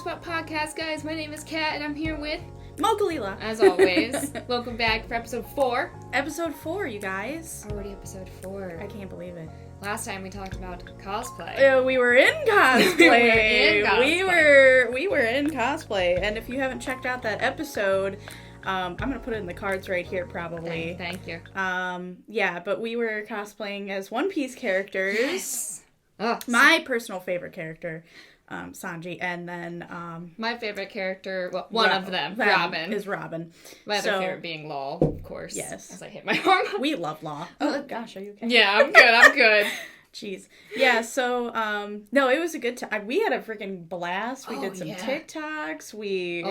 About Podcast, guys. My name is Kat, and I'm here with Mokalila. As always. Welcome back for episode 4. Episode 4, you guys. Already episode 4. I can't believe it. Last time we talked about cosplay. We were in cosplay. We were in cosplay. And if you haven't checked out that episode, I'm going to put it in the cards right here, probably. Thank you. Yeah, but we were cosplaying as One Piece characters. Yes. Oh, my personal favorite character, Sanji, and then my favorite character, well, one of them, Robin. Is Robin. My other favorite being Law, of course. Yes. As I hit my arm. We love Law. Oh, gosh, are you okay? Yeah, I'm good. Jeez. Yeah, so, no, it was a good time. We had a freaking blast. We did some TikToks. We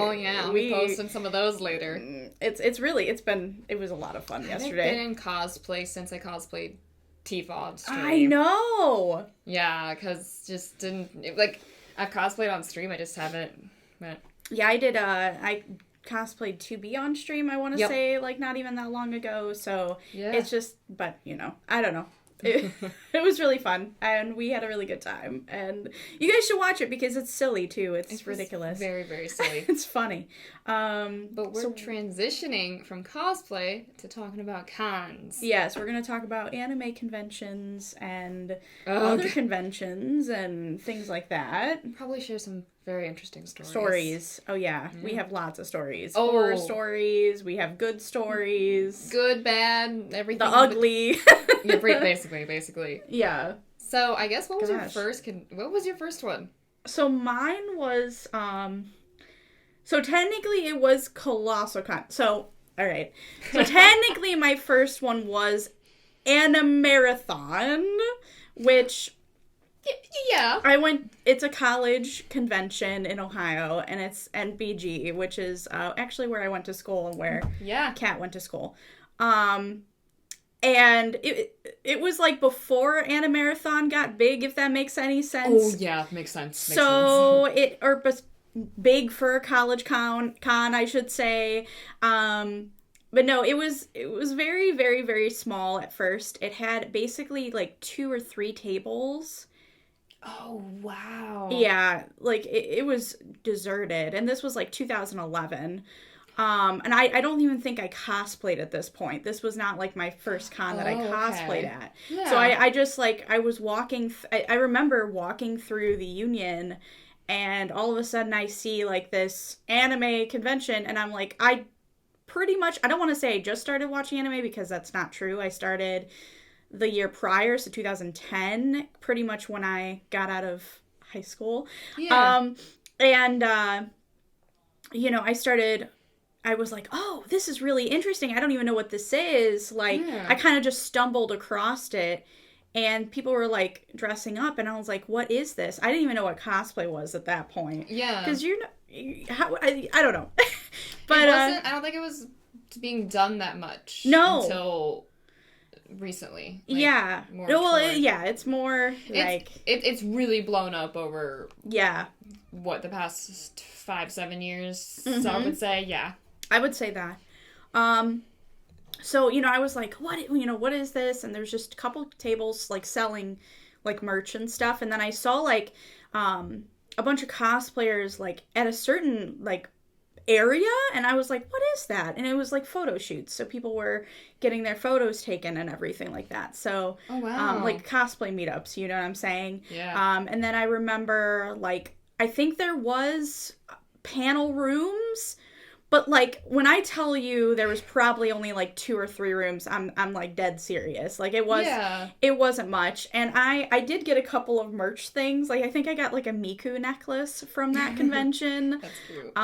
posted some of those later. It was a lot of fun yesterday. I've been in cosplay since I cosplayed Tifa on stream. I know! Yeah, because I've cosplayed on stream, I just haven't. But... Yeah, I did, I cosplayed 2B on stream, I want to say, not even that long ago, so it's just, but, I don't know. It was really fun, and we had a really good time, and you guys should watch it because it's silly too. It's ridiculous. Very, very silly. It's funny. But we're transitioning from cosplay to talking about cons. Yes, we're going to talk about anime conventions and other conventions and things like that. Probably share some very interesting stories. Oh, yeah. We have lots of stories. Horror stories. We have good stories. Good, bad, everything. The ugly. Yeah, basically. Yeah. So, I guess, what was your first one? So, mine was, so technically it was Colossal Con. So, alright. So, technically my first one was Animarathon, which... Yeah. It's a college convention in Ohio, and it's NBG, which is actually where I went to school and where Kat went to school. And it was before Animarathon got big, if that makes any sense. Oh, yeah, makes sense. It was big for a college con, I should say. But no, it was very, very, very small at first. It had basically 2 or 3 tables. Oh, wow. Yeah, it was deserted, and this was 2011. And I don't even think I cosplayed at this point. This was not my first con that I cosplayed at. Yeah. So I just I was walking, I remember walking through the Union, and all of a sudden I see this anime convention, and I'm I don't want to say I just started watching anime because that's not true. I started the year prior, so 2010, pretty much when I got out of high school. Yeah. I was oh, this is really interesting. I don't even know what this is. I kind of just stumbled across it, and people were dressing up, and I was what is this? I didn't even know what cosplay was at that point. Yeah. Because I don't know. But I don't think it was being done that much. No. Until recently. It's more it's really blown up over the past 5-7 years. Mm-hmm. So I would say I would say that. So I was what is this? And there's just a couple tables selling merch and stuff, and then I saw a bunch of cosplayers at a certain area, and I was what is that? And it was photo shoots, so people were getting their photos taken and everything like that. So cosplay meetups, you know what I'm saying? Yeah. And then I remember I think there was panel rooms, but when I tell you there was probably only 2 or 3 rooms, I'm dead serious. It wasn't much. And I did get a couple of merch things. I think I got a Miku necklace from that convention. That's cute.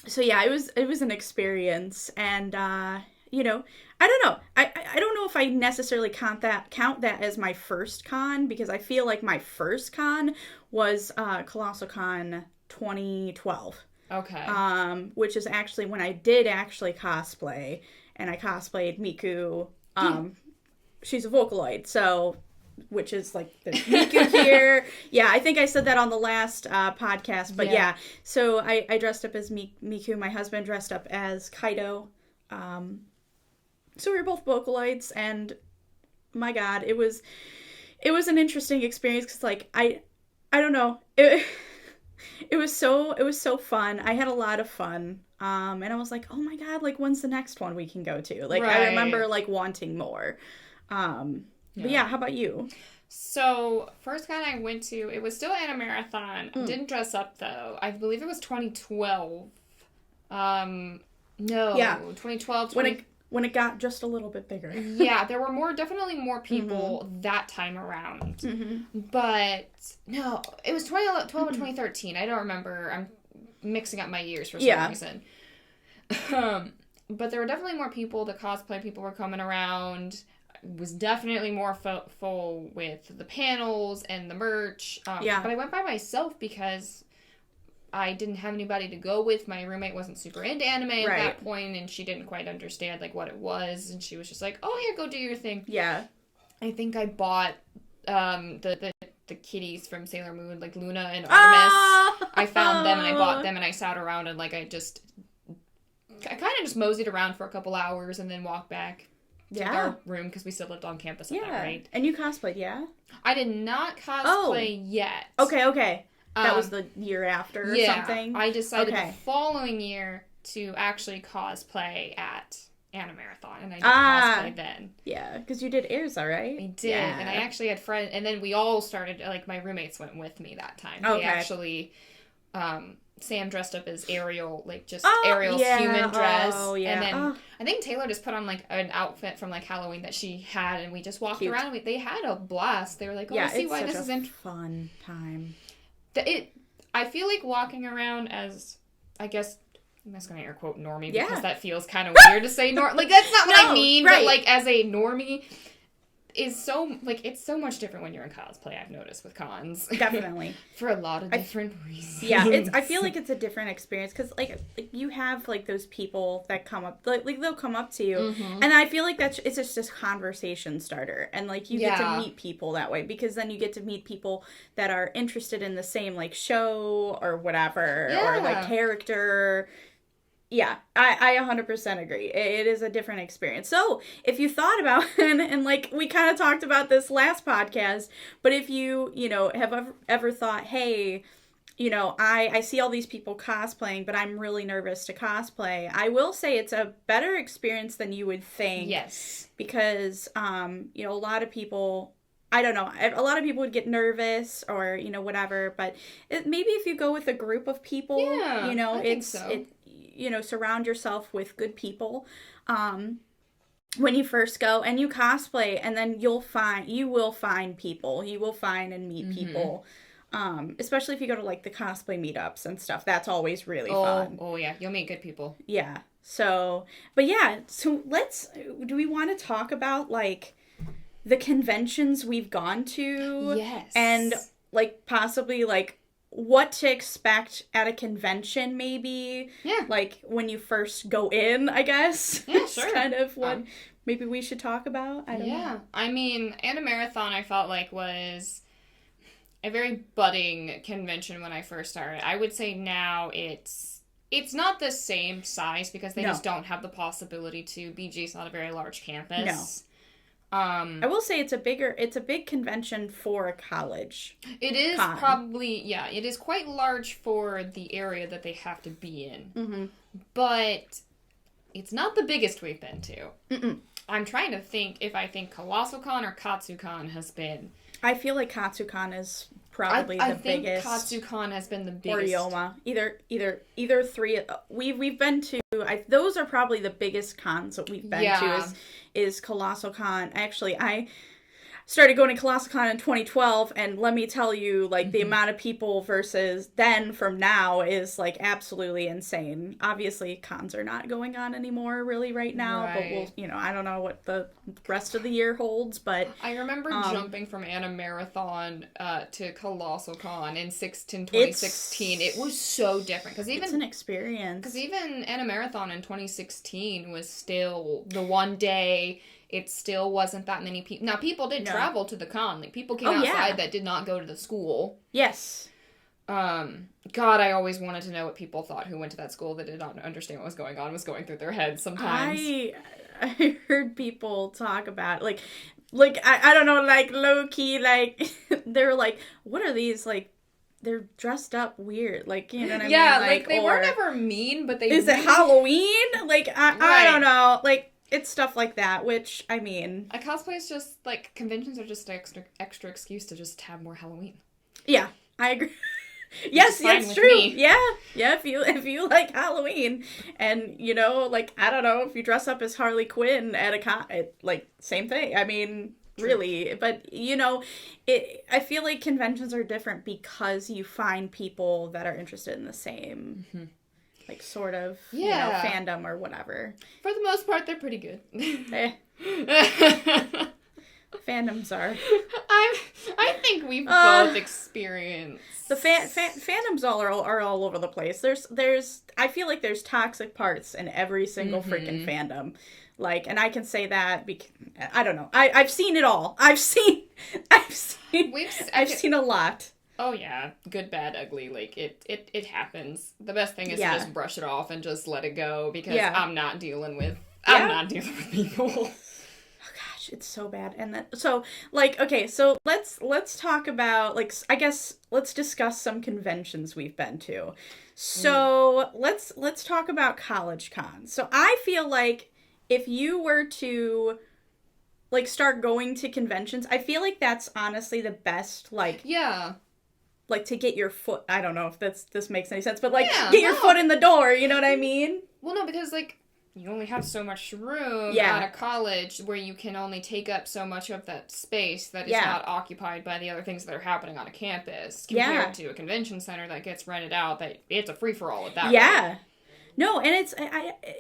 So yeah, it was an experience, and I don't know. I don't know if I necessarily count that as my first con, because I feel my first con was Colossal Con 2012. Okay. Which is actually when I did actually cosplay, and I cosplayed Miku. She's a Vocaloid, so. Which is the Miku here. Yeah, I think I said that on the last podcast. But yeah, so I dressed up as Miku. My husband dressed up as Kaido. So we were both Vocaloids, and my God, it was an interesting experience because I don't know. It was so fun. I had a lot of fun. And I was like, oh my God, like when's the next one we can go to? Like I remember like wanting more. But yeah, how about you? So, first con I went to, it was still at a marathon. Didn't dress up though. I believe it was 2012. No. Yeah. 2012. When it got just a little bit bigger. Yeah, there were definitely more people that time around. But no, it was 2012 or 2013. I don't remember. I'm mixing up my years for some reason. But there were definitely more people. The cosplay people were coming around. It was definitely more full with the panels and the merch. But I went by myself because I didn't have anybody to go with. My roommate wasn't super into anime at that point, and she didn't quite understand like what it was, and she was just like, "Oh, here, go do your thing." Yeah. I think I bought the kitties from Sailor Moon, like Luna and Artemis. I found them and I bought them and I sat around and like I kind of just moseyed around for a couple hours and then walked back to our room because we still lived on campus at that point. And you cosplayed, yeah? I did not cosplay yet. Okay. That was the year after or something? I decided the following year to actually cosplay at Anna Marathon, and I did cosplay then. Yeah, because you did Erza, right? I did, and I actually had friends, and then we all started, like, my roommates went with me that time. They actually, Sam dressed up as Ariel, like, just Ariel's human dress. And then I think Taylor just put on, like, an outfit from, like, Halloween that she had, and we just walked around. They had a blast. They were like, I see why this is a fun time. I feel like walking around as, I guess, I'm just going to air quote normie because that feels kind of weird to say like, that's not what I mean, but, like, as a normie is so, like, it's so much different when you're in cosplay, I've noticed, with cons. Definitely. For a lot of different reasons. Yeah, I feel like it's a different experience, because, like, you have, like, those people that come up, like they'll come up to you, and I feel like it's just this conversation starter, and, like, you get to meet people that way, because then you get to meet people that are interested in the same, like, show, or whatever, or, like, character. Yeah, I 100% agree. It is a different experience. So, if you thought about, and like, we kind of talked about this last podcast, but if you have ever thought, hey, I see all these people cosplaying, but I'm really nervous to cosplay, I will say it's a better experience than you would think. Yes. Because, a lot of people, I don't know, a lot of people would get nervous or, whatever, but maybe if you go with a group of people, I think so. Surround yourself with good people when you first go, and you cosplay, and then you will find people. You will find and meet people. Especially if you go to, like, the cosplay meetups and stuff. That's always really fun. Oh, yeah. You'll meet good people. Yeah. So do we want to talk about, like, the conventions we've gone to? Yes. And, like, possibly, like, what to expect at a convention, maybe. Yeah. Like, when you first go in, I guess. Yeah, sure. Kind of what maybe we should talk about. I don't know. I mean, Anna Marathon, I felt like, was a very budding convention when I first started. I would say now it's not the same size because they just don't have the possibility to. BG's not a very large campus. No. I will say it's a big convention for a college. It is probably, it is quite large for the area that they have to be in. Mm-hmm. But it's not the biggest we've been to. Mm-mm. I'm trying to think if I think ColossalCon or KatsuCon has been. I feel like KatsuCon is probably the biggest. I think KatsuCon has been the biggest. Or Yoma. Either three. We've been to. Those are probably the biggest cons that we've been to. Is ColossalCon. Actually, I started going to ColossalCon in 2012, and let me tell you, like, the amount of people versus then from now is, like, absolutely insane. Obviously, cons are not going on anymore really right now, but we'll, I don't know what the rest of the year holds, but I remember jumping from Anna Marathon to ColossalCon in 2016. It was so different, because it's an experience. Because even Anna Marathon in 2016 was still the one day. It still wasn't that many people. Now, people did travel to the con. Like, people came outside that did not go to the school. Yes. God, I always wanted to know what people thought who went to that school that did not understand what was going on, was going through their heads sometimes. I heard people talk about, like I don't know, like, low-key, like, they were like, what are these, like, they're dressed up weird, like, you know what I mean? Yeah, like they were never mean, but they is it Halloween? Like I don't know, like it's stuff like that. Which I mean, a cosplay is just like conventions are just an extra excuse to just have more Halloween. Yeah, I agree. Yes, it's true. Me. Yeah. If you like Halloween, and you know, like I don't know, if you dress up as Harley Quinn at like same thing. I mean. True. Really, but you know, I feel like conventions are different because you find people that are interested in the same, like sort of, you know, fandom or whatever. For the most part, they're pretty good. Fandoms are. I think we've both experienced the fandoms are all over the place. There's I feel like there's toxic parts in every single freaking fandom. Like, and I can say that because I don't know. I've seen it all. I've seen a lot. Oh yeah, good, bad, ugly. Like it happens. The best thing is to just brush it off and just let it go because I'm not dealing with people. Oh gosh, it's so bad. And then so like okay, so let's talk about like I guess let's discuss some conventions we've been to. So let's talk about college cons. So I feel like if you were to, like, start going to conventions, I feel like that's honestly the best, like... Yeah. Like, to get your foot... I don't know if this makes any sense, but, like, get your foot in the door, you know what I mean? Well, no, because, like, you only have so much room out of college where you can only take up so much of that space that is not occupied by the other things that are happening on a campus compared to a convention center that gets rented out, that it's a free-for-all at that point. No, and it's,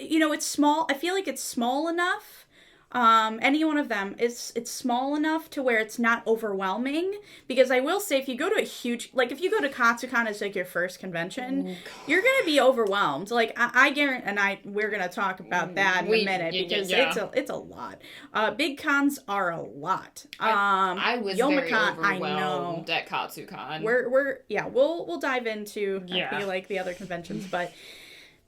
you know, it's small. I feel like it's small enough. Any one of them, it's small enough to where it's not overwhelming. Because I will say, if you go to a huge, like, if you go to Katsucon as, like, your first convention, you're going to be overwhelmed. Like, I guarantee, and we're going to talk about that in a minute, because it's a lot. Big cons are a lot. I was very overwhelmed at Katsucon. We'll dive into, I feel like, the other conventions, but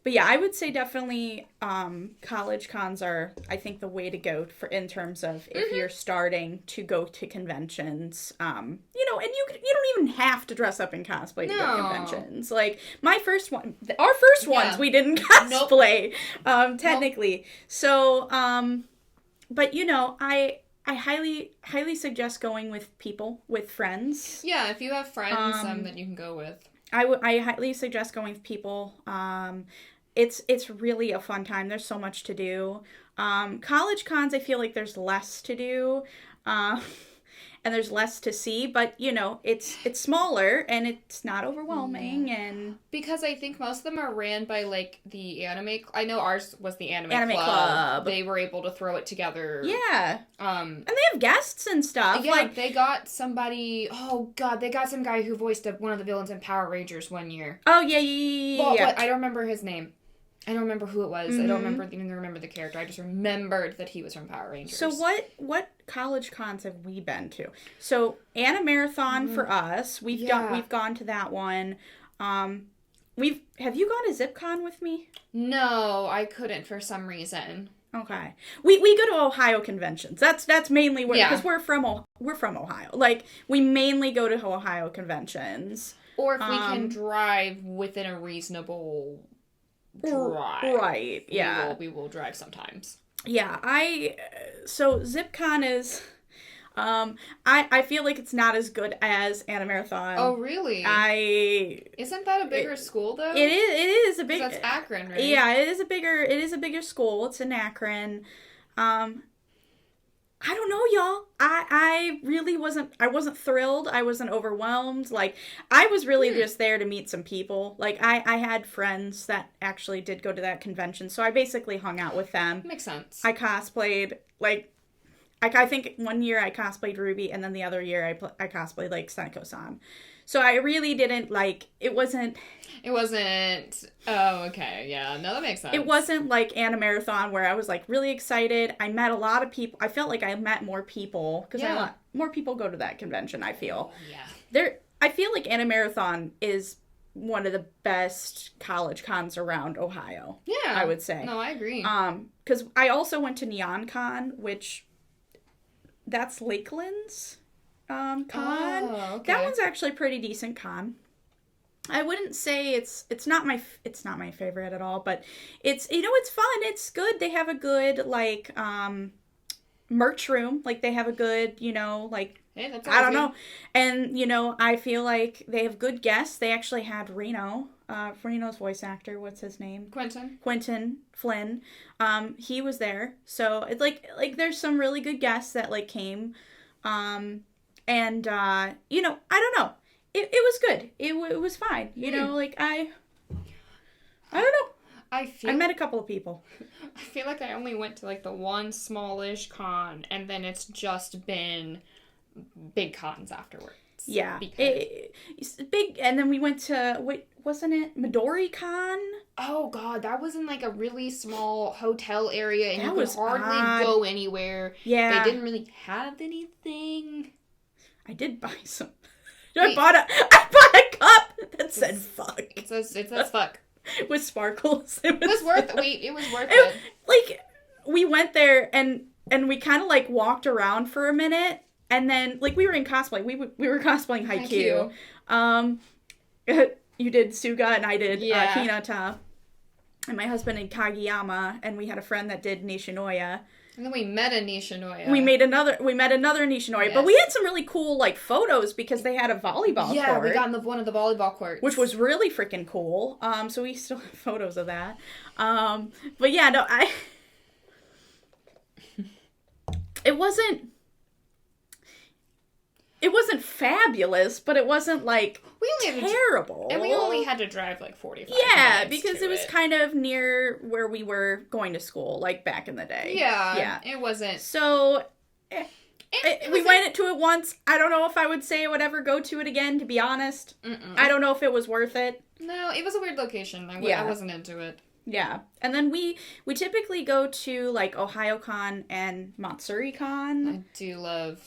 yeah, I would say definitely college cons are, I think, the way to go in terms of if you're starting to go to conventions. You know, and you don't even have to dress up in cosplay to go to conventions. Like, our first ones, we didn't cosplay, technically. Nope. So, but, you know, I highly suggest going with people, with friends. Yeah, if you have friends that you can go with. I highly suggest going with people. It's really a fun time. There's so much to do. College cons, I feel like there's less to do. And there's less to see, but you know, it's smaller and it's not overwhelming and because I think most of them are ran by like the anime. I know ours was the anime club. They were able to throw it together. Yeah. And they have guests and stuff. Yeah, like they got somebody. Oh God, they got some guy who voiced one of the villains in Power Rangers one year. Oh yeah. Well, but I don't remember his name. I don't remember who it was. I don't even remember the character. I just remembered that he was from Power Rangers. So what college cons have we been to? So Anna Marathon for us. We've gone to that one. Have you gone to ZipCon with me? No, I couldn't for some reason. Okay. We go to Ohio conventions. That's mainly where because we're from Ohio. Like we mainly go to Ohio conventions. Or if we can drive within a reasonable drive. Right, yeah. We will drive sometimes. Yeah, so ZipCon is, I feel like it's not as good as Anna Marathon. Oh, really? Isn't that a bigger school, though? It is a big... That's Akron, right? Yeah, it is a bigger school. It's in Akron. I don't know, y'all. I really wasn't thrilled. I wasn't overwhelmed. Like, I was really just there to meet some people. Like, I had friends that actually did go to that convention, so I basically hung out with them. Makes sense. I cosplayed, like, I think one year I cosplayed Ruby, and then the other year I cosplayed, like, Senko-san. So I really didn't, like, it wasn't... Oh, okay. Yeah. No, that makes sense. It wasn't like Anna Marathon where I was, like, really excited. I met a lot of people. I felt like I met more people. Because more people go to that convention, I feel. Yeah. I feel like Anna Marathon is one of the best college cons around Ohio. Yeah. I would say. No, I agree. Because I also went to NeonCon, which... That's Lakeland's con. Oh, okay. That one's actually a pretty decent con. I wouldn't say it's not my favorite at all, but it's, you know, it's fun. It's good. They have a good, like, merch room. Like, they have a good, you know, like, hey, that's I don't know. And, you know, I feel like they have good guests. They actually had Reno's voice actor. What's his name? Quentin Flynn. He was there. So it's like there's some really good guests that like came. And, you know, I don't know. It was good. It was fine. You know, like I don't know. I met a couple of people. I feel like I only went to like the one smallish con, and then it's just been big cons afterwards. Yeah, it's big. And then we went to, wasn't it Midori Con? Oh God, that was in like a really small hotel area, and you could hardly go anywhere. Yeah, they didn't really have anything. I did buy some. I bought a cup that said "fuck." It says "fuck" with sparkles. It was worth it. Like, we went there and we kind of like walked around for a minute, and then like we were in cosplay. We were cosplaying Haikyuu. You did Suga and I did Hinata, and my husband did Kageyama, and we had a friend that did Nishinoya. And then we met a Nishinoya. We met another Nishinoya. Yes. But we had some really cool, like, photos because they had a volleyball court. Yeah, we got in one of the volleyball courts. Which was really freaking cool. So we still have photos of that. But yeah, no, It wasn't fabulous, but it wasn't, like, terrible. And we only had to drive, like, 45 minutes. Yeah, because it was kind of near where we were going to school, like, back in the day. Yeah. It wasn't. So, we went to it once. I don't know if I would say I would ever go to it again, to be honest. I don't know if it was worth it. No, it was a weird location. I wasn't into it. Yeah. And then we typically go to, like, OhioCon and MatsuriCon. I do love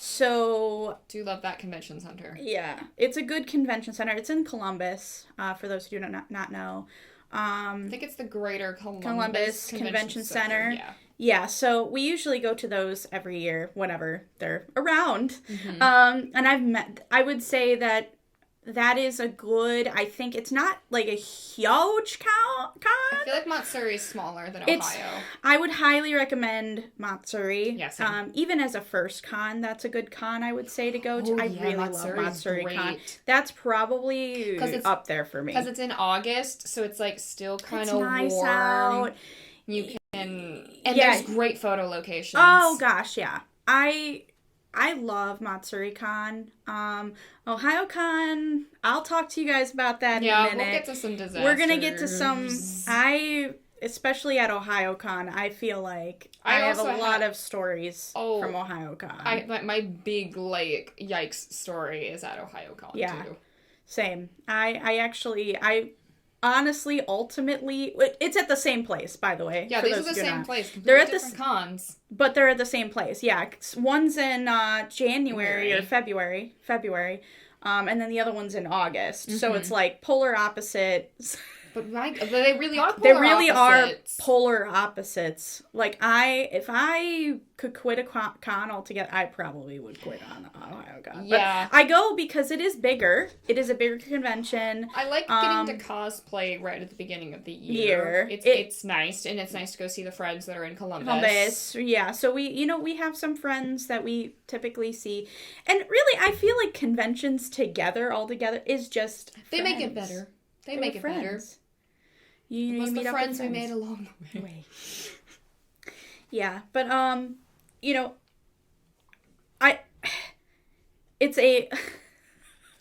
that convention center. Yeah. It's a good convention center. It's in Columbus, for those who do not know. I think it's the Greater Columbus Convention Center. Yeah. Yeah, so we usually go to those every year whenever they're around. Mm-hmm. And I would say that is a good, I think it's not like a huge con. I feel like Matsuri is smaller than Ohio. I would highly recommend Matsuri. Yes. Even as a first con, that's a good con, I would say, to go to. I really love Matsuri Con. That's probably up there for me. Because it's in August, so it's like still kind of nice warm. Out. You can, and there's great photo locations. Oh gosh, yeah. I love Matsuri Con. OhioCon, I'll talk to you guys about that in a minute. Yeah, we'll get to some disasters. We're going to get to some... especially at OhioCon, I feel like I have a lot of stories from OhioCon. My big, like, yikes story is at OhioCon, too. Same. I honestly, ultimately, it's at the same place, by the way. Yeah, these are the same place. They're at different cons. But they're at the same place, yeah. One's in January or February. And then the other one's in August. Mm-hmm. So it's like polar opposites. But they really are polar opposites. They really are polar opposites. Like, if I could quit a con altogether, I probably would quit on OhioCon. Yeah. But I go because it is bigger. It is a bigger convention. I like getting to cosplay right at the beginning of the year. It's nice, and it's nice to go see the friends that are in Columbus. Yeah. So we have some friends that we typically see. And really, I feel like conventions altogether is just They make it better. They make it better. You meet the friends we made along the way. Yeah, but it's a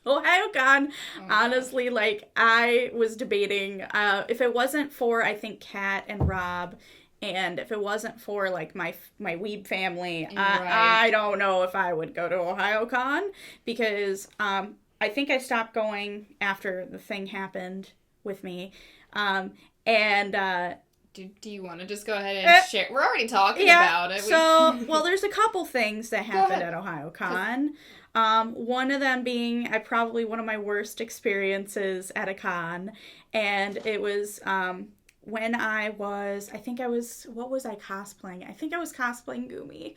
OhioCon. Honestly, like, I was debating if it wasn't for, I think, Kat and Rob, and if it wasn't for, like, my weeb family, I don't know if I would go to OhioCon, because I think I stopped going after the thing happened with me. Do you want to just go ahead and share? We're already talking about it. Well, there's a couple things that happened at OhioCon. One of them being probably one of my worst experiences at a con, and it was when what was I cosplaying? I think I was cosplaying Gumi.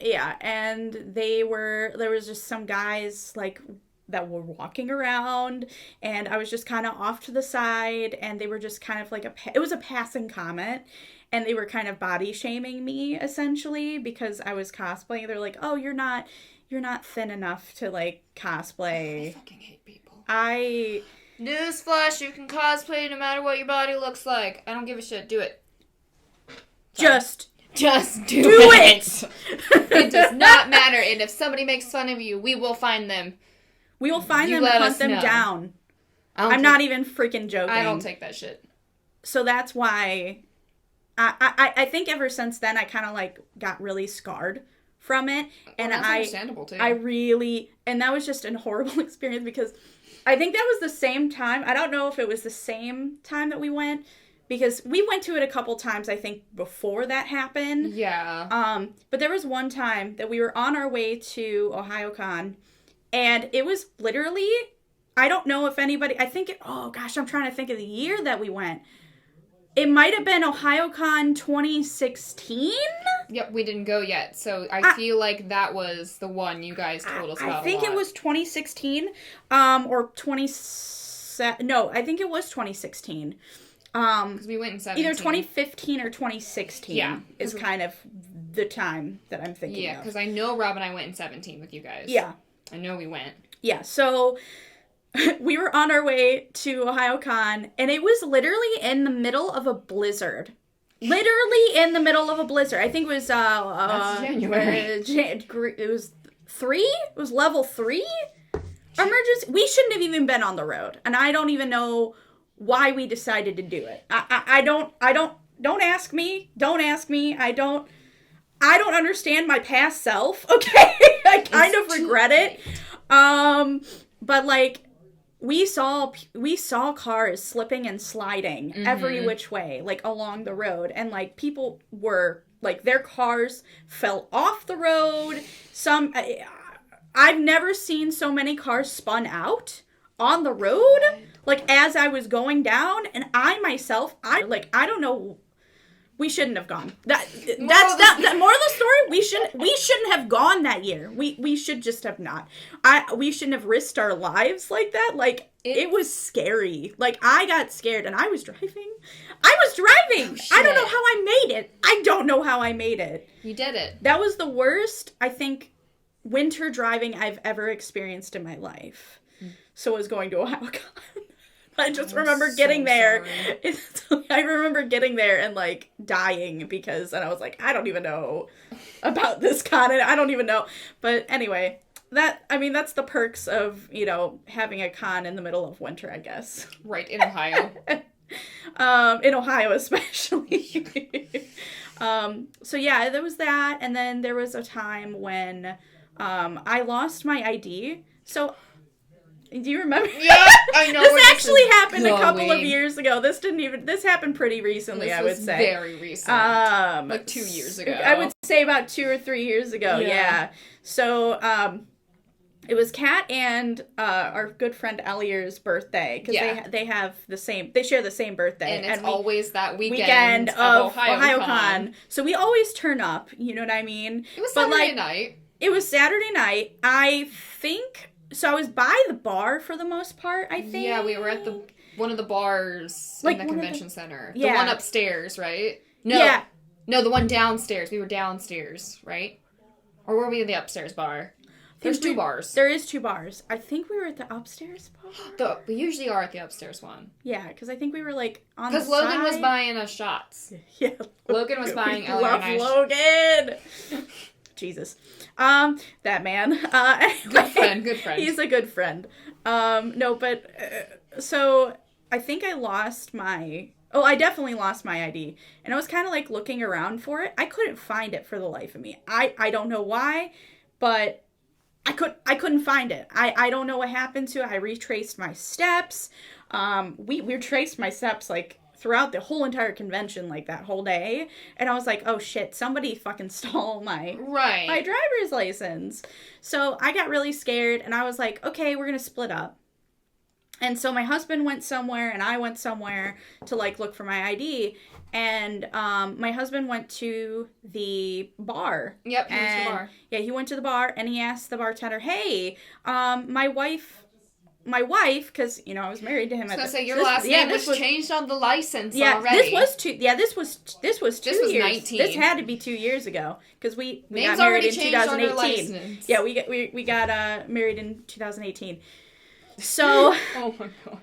Yeah, and there was just some guys, like, that were walking around, and I was just kind of off to the side, and they were just kind of like it was a passing comment, and they were kind of body shaming me essentially because I was cosplaying. They're like, "Oh, you're not thin enough to like cosplay." I fucking hate people. Newsflash, you can cosplay no matter what your body looks like. I don't give a shit. Do it. Sorry. Just do it. It does not matter. And if somebody makes fun of you, we will find them. We will find them and hunt them down. I'm not even freaking joking. I don't take that shit. So that's why I think ever since then I kind of like got really scarred from it. And that's understandable too. And that was just a horrible experience because I think that was the same time. I don't know if it was the same time that we went. Because we went to it a couple times, I think, before that happened. Yeah. But there was one time that we were on our way to OhioCon, and it was literally, I don't know if anybody, I'm trying to think of the year that we went. It might have been OhioCon 2016? Yep, we didn't go yet, so I feel like that was the one you guys told us about. I think it was 2016, or no, I think it was 2016. Because we went in 17. Either 2015 or 2016 is kind of the time that I'm thinking of. Yeah, because I know Rob and I went in 17 with you guys. Yeah. I know we went. Yeah, so we were on our way to OhioCon, and it was literally in the middle of a blizzard. Literally in the middle of a blizzard. I think it was, that's January. It was 3? It was level 3? Emergency. We shouldn't have even been on the road, and I don't even know why we decided to do it. Don't ask me. I don't understand my past self, okay? I kind of regret it. But like, we saw cars slipping and sliding every which way, like along the road. And like, people were, like, their cars fell off the road. I've never seen so many cars spun out on the road, like, as I was going down, and I don't know, we shouldn't have gone. That's the more of the story. We shouldn't have gone that year. We should just have not. We shouldn't have risked our lives like that. Like, it was scary. Like, I got scared, and I was driving. Oh, I don't know how I made it. You did it. That was the worst, I think, winter driving I've ever experienced in my life. So I was going to OhioCon. I just remember getting there. I remember getting there and, like, dying and I was like, I don't even know about this con. I don't even know. But anyway, that's the perks of, having a con in the middle of winter, I guess. Right, in Ohio. In Ohio especially. So yeah, there was that. And then there was a time when I lost my ID. So... Do you remember? Yeah, I know. This actually happened a couple of years ago. This happened pretty recently, I would say. Very recent. Like 2 years ago. I would say about 2 or 3 years ago, yeah. So, it was Kat and our good friend Ellier's birthday, because they share the same birthday. And it's always that weekend of OhioCon. So we always turn up, you know what I mean? It was Saturday night. It was Saturday night. I think... So I was by the bar for the most part, I think. Yeah, we were at one of the bars in the convention center. Yeah. The one upstairs, right? No. Yeah. No, the one downstairs. We were downstairs, right? Or were we in the upstairs bar? There's 2 bars. There is 2 bars. I think we were at the upstairs bar. We usually are at the upstairs one. Yeah, because I think we were like on the side. Because Logan was buying us shots. Yeah. Logan was buying Ellie and I. Logan! Jesus. That man. Anyway, good friend. He's a good friend. So I think I lost I definitely lost my ID. And I was kind of like looking around for it. I couldn't find it for the life of me. I don't know why, but I couldn't find it. I don't know what happened to it. I retraced my steps. We retraced my steps, like, throughout the whole entire convention, like, that whole day. And I was like, oh shit, somebody fucking stole my driver's license. So I got really scared, and I was like, okay, we're gonna split up. And so my husband went somewhere and I went somewhere to like look for my ID. And my husband went to the bar. Yep, he went to the bar. Yeah, he went to the bar and he asked the bartender, "Hey, my wife, because I was married to him. I was gonna say your last name was changed on the license already. This was 2 years. 19. This had to be 2 years ago because we Names got married already in changed 2018. On her license. Yeah, we got married in 2018. So, oh my god.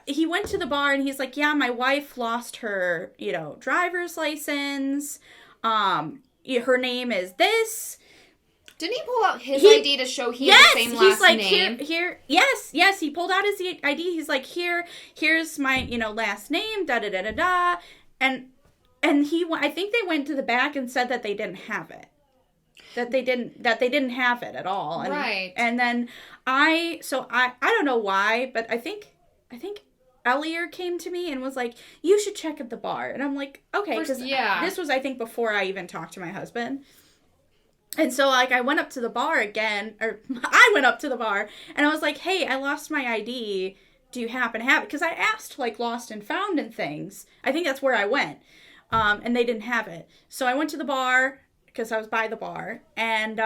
He went to the bar and he's like, yeah, my wife lost her, driver's license. Her name is this. Didn't he pull out his ID to show he had the same last name? Yes, he pulled out his ID. He's like, here's my, last name, da-da-da-da-da. And I think they went to the back and said that they didn't have it. That they didn't have it at all. And, right. And then I don't know why, but I think Elliot came to me and was like, you should check at the bar. And I'm like, okay. Because this was, I think, before I even talked to my husband. And so, like, I went up to the bar again, and I was like, hey, I lost my ID. Do you happen to have it? Because I asked, like, lost and found and things. I think that's where I went. And they didn't have it. So I went to the bar, because I was by the bar, and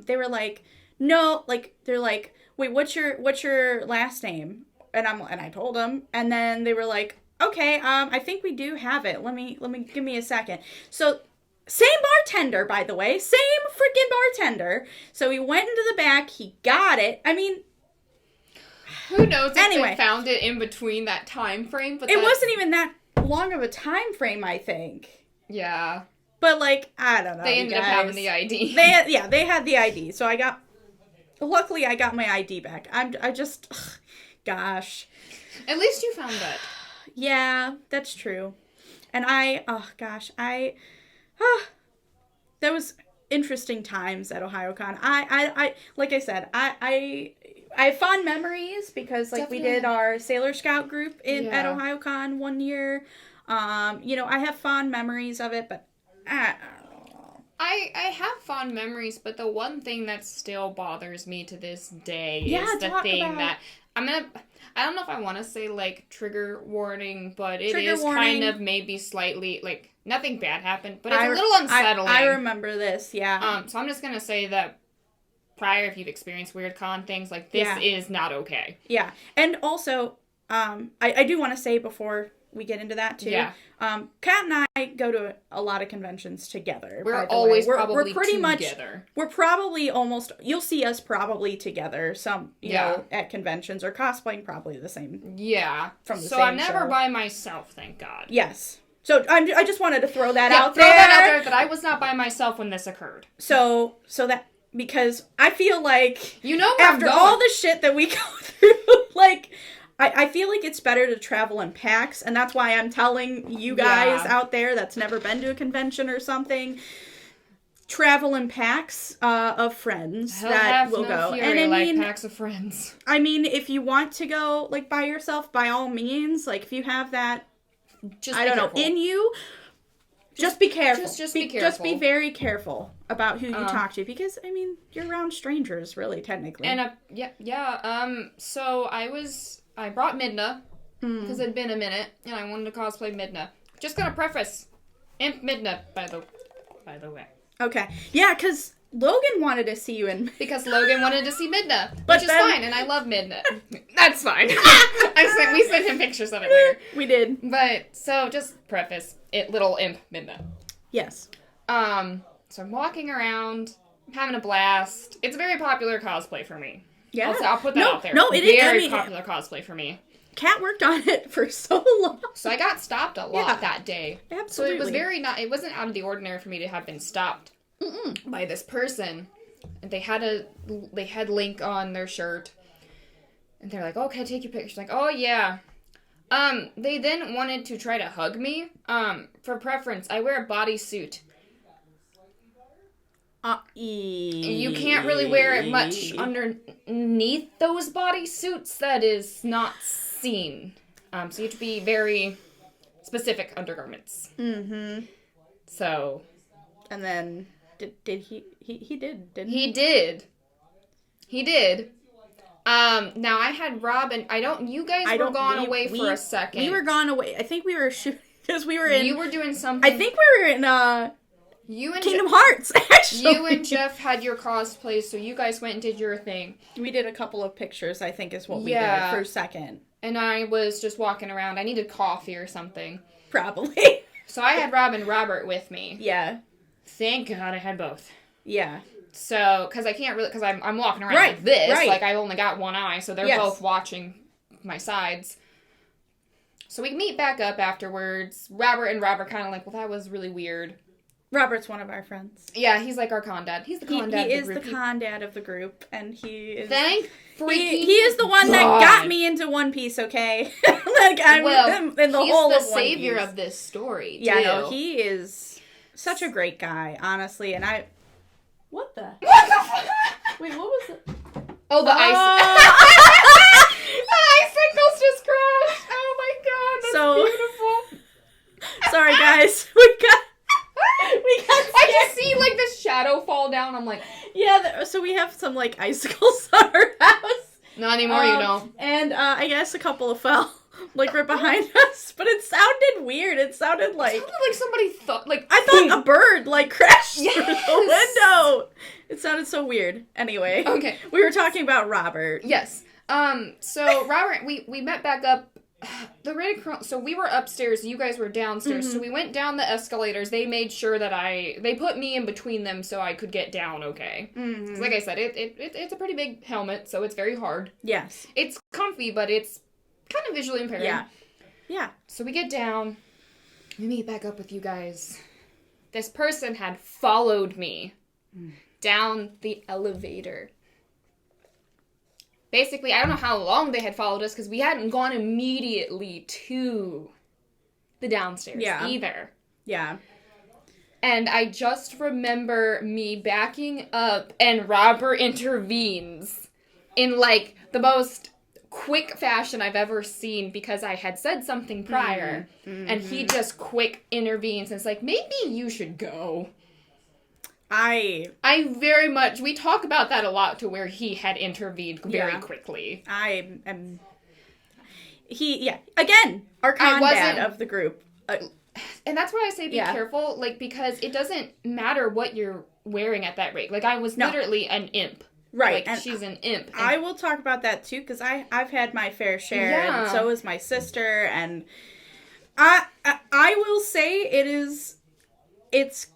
they were like, no, like, they're like, wait, what's your last name? And I told them, and then they were like, okay, I think we do have it. Let me give me a second. So, same bartender, by the way. Same freaking bartender. So he went into the back. He got it. I mean, who knows if they found it in between that time frame? But it wasn't even that long of a time frame, I think. Yeah. But, like, I don't know. They ended up having the ID. They had the ID. So luckily I got my ID back. Gosh. At least you found it. Yeah, that's true. And that was interesting times at OhioCon. I like I said, I have fond memories because like Definitely. We did our Sailor Scout group at OhioCon one year. I have fond memories of it, but I don't know. I have fond memories, but the one thing that still bothers me to this day is the thing that I don't know if I want to say, like, trigger warning, but it is kind of maybe slightly, like, nothing bad happened, but it's a little unsettling. I remember this, yeah. So I'm just going to say that prior, if you've experienced weird con things, like, this is not okay. Yeah. And also, I do want to say before we get into that, too. Yeah. Kat and I go to a lot of conventions together. We're always probably we're pretty together. We're probably you'll see us probably together you know, at conventions or cosplaying probably the same. Yeah. From the so same I'm never show. by myself, thank God. Yes. So I just wanted to throw that out there. Throw that out there that I was not by myself when this occurred. So that, because I feel like, after all the shit that we go through, like, I feel like it's better to travel in packs, and that's why I'm telling you guys out there that's never been to a convention or something, travel in packs of friends that will go. And I mean, packs of friends. I mean, if you want to go, like, by yourself, by all means, like, if you have that, in you, just be careful. Just be careful. Just be very careful about who you talk to, because, I mean, you're around strangers, really, technically. And, so I brought Midna, because it'd been a minute, and I wanted to cosplay Midna. Just gonna preface, Imp Midna, by the way. Okay. Yeah, because Logan wanted to see you in... Because Logan wanted to see Midna, which is fine, and I love Midna. That's fine. We sent him pictures of it later. We did. But, so, just preface, little Imp Midna. Yes. So I'm walking around, having a blast. It's a very popular cosplay for me. Yeah. I'll put that out there. No, it is. Very popular cosplay for me. Kat worked on it for so long. So I got stopped a lot that day. Absolutely. So it was it wasn't out of the ordinary for me to have been stopped by this person. And they had Link on their shirt. And they're like, oh, can I take your picture? Like, oh, yeah. They then wanted to try to hug me. For preference, I wear a bodysuit. You can't really wear it much underneath those bodysuits that is not seen. So you have to be very specific undergarments. Mm-hmm. So. And then, did he did, didn't he? He did. He did. Now I had Robin. You guys were gone away for a second. We were gone away. I think we were shooting, because we were in... You were doing something. I think we were in, Kingdom Hearts, actually. You and Jeff had your cosplays, so you guys went and did your thing. We did a couple of pictures, I think is what we did for a second. And I was just walking around. I needed coffee or something. Probably. So I had Rob and Robert with me. Yeah. Thank God I had both. Yeah. So, because I can't really, because I'm walking around like this. Right. Like, I only got one eye, so they're both watching my sides. So we meet back up afterwards. Robert and Rob are kind of like, well, that was really weird. Robert's one of our friends. Yeah, he's like our con dad. He's the con dad of the group. He is the con dad of the group, and he is... Thank freaking He is the one that got me into One Piece, okay? Like, I'm in the whole of One Piece. He's the savior of this story, too. Yeah, no, he is such a great guy, honestly, and I... What the? Wait, what was it? Oh, the ice. The icicles just crashed. Oh my God, that's beautiful. Sorry, guys. We got. I just see like the shadow fall down. I'm like, yeah. So we have some like icicles on our house. Not anymore, you know. And I guess a couple of fell. Like right behind us, but it sounded weird. It sounded like somebody thought, like, I thought a bird like crashed through the window. It sounded so weird. Anyway, okay, we were talking about Robert. Yes. So Robert, we met back up. So we were upstairs. You guys were downstairs. Mm-hmm. So we went down the escalators. They made sure that they put me in between them so I could get down. Okay. Mm-hmm. Like I said, it's a pretty big helmet, so it's very hard. Yes. It's comfy, but it's kind of visually impaired. Yeah. So we get down. We meet back up with you guys. This person had followed me down the elevator. Basically, I don't know how long they had followed us because we hadn't gone immediately to the downstairs either. Yeah. And I just remember me backing up and Robert intervenes in like the most quick fashion I've ever seen because I had said something prior and he just quick intervenes and it's like, maybe you should go. I very much, we talk about that a lot to where he had intervened very quickly. Again, our con dad of the group. And that's why I say be careful, like, because it doesn't matter what you're wearing at that rate. Like, I was literally an imp. Right. Like, and she's an imp. And I will talk about that, too, because I've had my fair share, and so is my sister, and I will say it's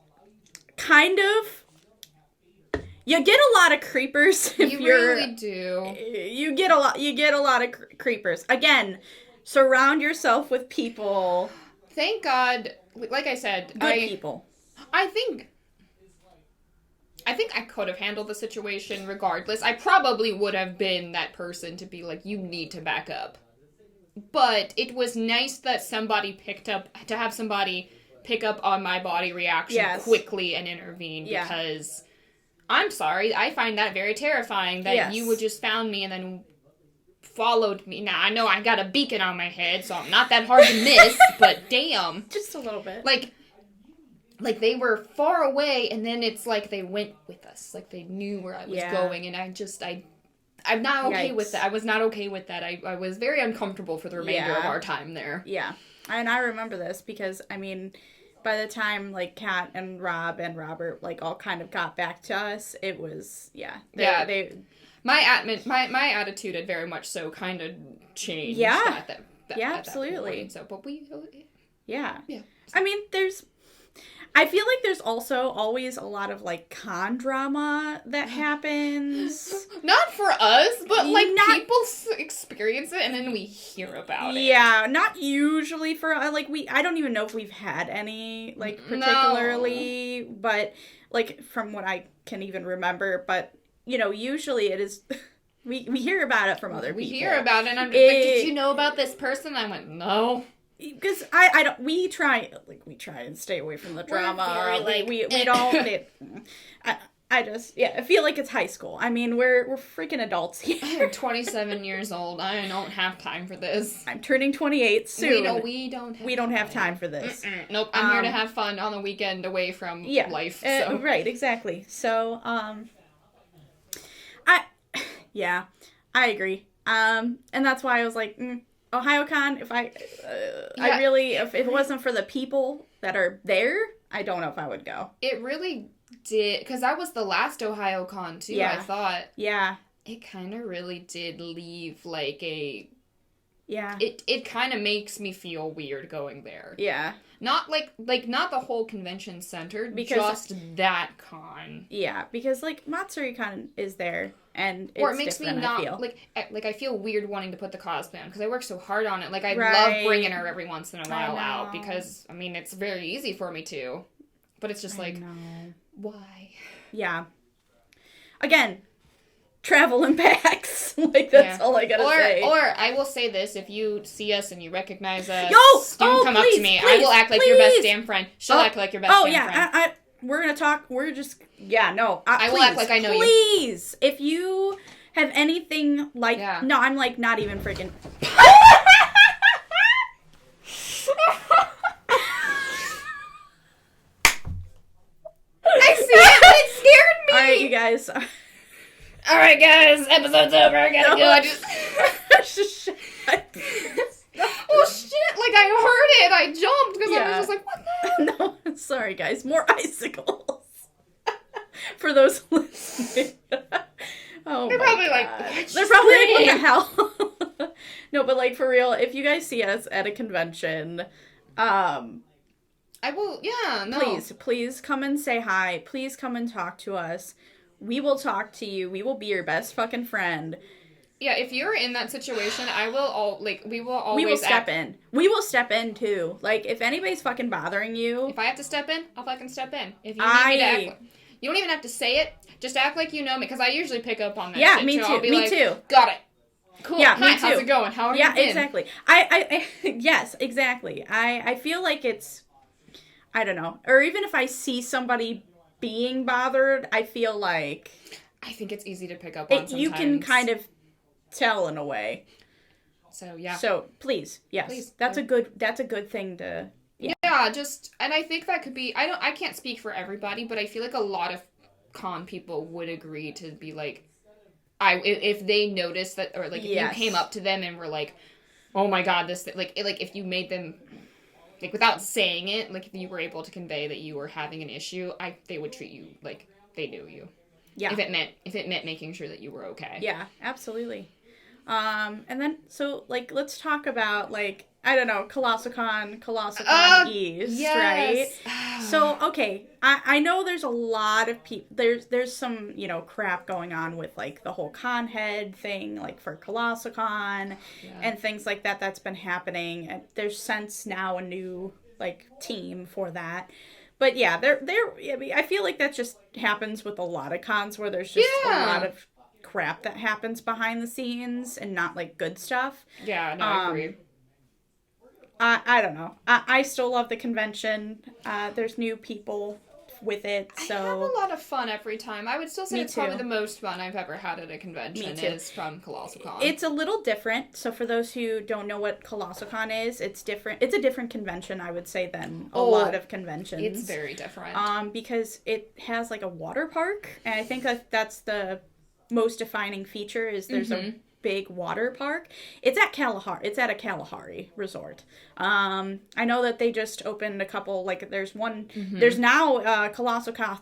kind of, you get a lot of creepers if you really do. You get a lot of creepers. Again, surround yourself with people. Thank God, like I said, good people. I think I could have handled the situation regardless. I probably would have been that person to be like, you need to back up. But it was nice that somebody pick up on my body reaction quickly and intervene because I'm sorry, I find that very terrifying that you would just found me and then followed me. Now, I know I got a beacon on my head, so I'm not that hard to miss, but damn. Just a little bit. Like they were far away, and then it's like they went with us. Like, they knew where I was going, and I'm not okay with that. I was not okay with that. I was very uncomfortable for the remainder of our time there. Yeah. And I remember this because, I mean, by the time, like, Kat and Rob and Robert, like, all kind of got back to us, it was, My attitude had very much so kind of changed. Yeah. At absolutely. That point. So, but we... Yeah. I mean, I feel like there's also always a lot of, like, con drama that happens. Not for us, but, like, people experience it and then we hear about it. Yeah, not usually for, like, I don't even know if we've had any, like, particularly, but, like, from what I can even remember, but, you know, usually it is... We hear about it from other people. We hear about it, and I'm like, did you know about this person? I went, no. Because we try and stay away from the drama. We don't. I feel like it's high school. I mean, we're freaking adults here. I'm 27 years old. I don't have time for this. I'm turning 28 soon. We don't have time for this. Nope. I'm here to have fun on the weekend away from life. So. Right, exactly. So, I agree. And that's why I was like, OhioCon, if it wasn't for the people that are there, I don't know if I would go. It really did, because that was the last OhioCon too, I thought. Yeah. It kind of really did leave, like, a... Yeah. It kind of makes me feel weird going there. Yeah. Not, not the whole convention center, just that con. Yeah, because, like, MatsuriCon is there, and it's or it makes me not, I feel weird wanting to put the cosplay on, because I work so hard on it. Like, I love bringing her every once in a while out, because, I mean, it's very easy for me to. But it's just why? Yeah. Again, travel impacts. Like, that's all I gotta say. Or, I will say this, if you see us and you recognize us, come up to me. Please, I will act like your best damn friend. She'll act like your best damn friend. Oh, yeah, we're gonna talk, we're just, I will act like I know you. Please, if you have anything like, no, I'm like, not even freaking... I see it, but it scared me! Alright, you guys... Alright, guys, episode's over. I gotta go. I just... Well, shit, like, I heard it. I jumped because I was just like, what the hell? No, sorry, guys. More icicles. For those listening. Oh, they're probably God. like, they're probably like, what the hell? No, but, like, for real, if you guys see us at a convention, I will, Please come and say hi. Please come and talk to us. We will talk to you. We will be your best fucking friend. Yeah, if you're in that situation, we will always... We will step in. We will step in, too. Like, if anybody's fucking bothering you... If I have to step in, I'll fucking step in. If you need me to act... You don't even have to say it. Just act like you know me, because I usually pick up on that shit, me too. I'll be me too. Got it. Cool. Yeah, Hi, me too. How's it going? How are you been? Yeah, exactly. I yes, exactly. I feel like it's... I don't know. Or even if I see somebody being bothered, I feel like... I think it's easy to pick up on sometimes. You can kind of tell in a way. So, yeah. So, please, yes. Please. That's a good thing to... Yeah, and I think that could be... I can't speak for everybody, but I feel like a lot of con people would agree to be like... if they noticed that, or like if you came up to them and were like, oh my god, this... Like if you made them... Like, without saying it, like, if you were able to convey that you were having an issue, they would treat you like they knew you. Yeah. If it meant making sure that you were okay. Yeah, absolutely. And then, so, like, let's talk about, like, I don't know, ColossalCon East, right? So, okay, I know there's a lot of people, there's some, crap going on with, like, the whole con head thing, like, for ColossalCon and things like that that's been happening. And there's since now a new, like, team for that. But, yeah, I feel like that just happens with a lot of cons where there's just a lot of crap that happens behind the scenes and not, like, good stuff. Yeah, no, I agree. I don't know. I still love the convention. There's new people with it, so... I have a lot of fun every time. I would still say it's probably the most fun I've ever had at a convention is from ColossalCon. It's a little different. So for those who don't know what ColossalCon is, it's different. It's a different convention, I would say, than a lot of conventions. It's very different. Because it has, like, a water park, and I think that's the most defining feature is there's a big water park. It's at a Kalahari resort. I know that they just opened a couple, like, there's one, there's now ColossalCon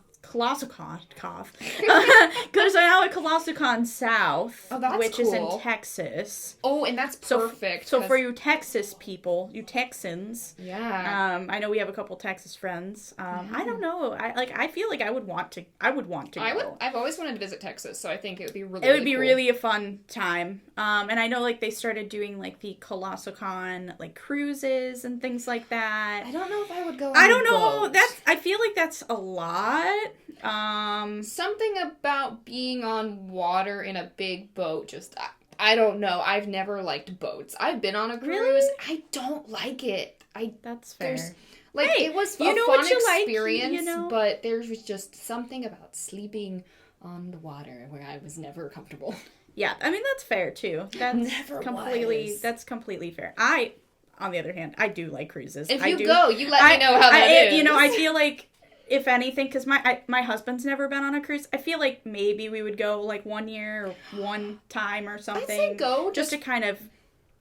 there's now a ColossalCon South, which is in Texas. Oh, and that's perfect. So for you Texas people, you Texans, I know we have a couple Texas friends. I don't know. I feel like I would want to go. I've always wanted to visit Texas, so I think it would be really cool. Really a fun time. And I know, like, they started doing, like, the ColossalCon, like, cruises and things like that. I don't know if I would go on I don't know. I feel like that's a lot. Something about being on water in a big boat, just, I don't know. I've never liked boats. I've been on a cruise. Really? I don't like it. That's fair. It was a fun experience, but there was just something about sleeping on the water where I was never comfortable. Yeah, I mean, that's fair, too. That's completely fair. On the other hand, I do like cruises. If you go, you let me know how that is. I feel like if anything, because my husband's never been on a cruise, I feel like maybe we would go like 1 year or one time or something. I'd say go. Just to kind of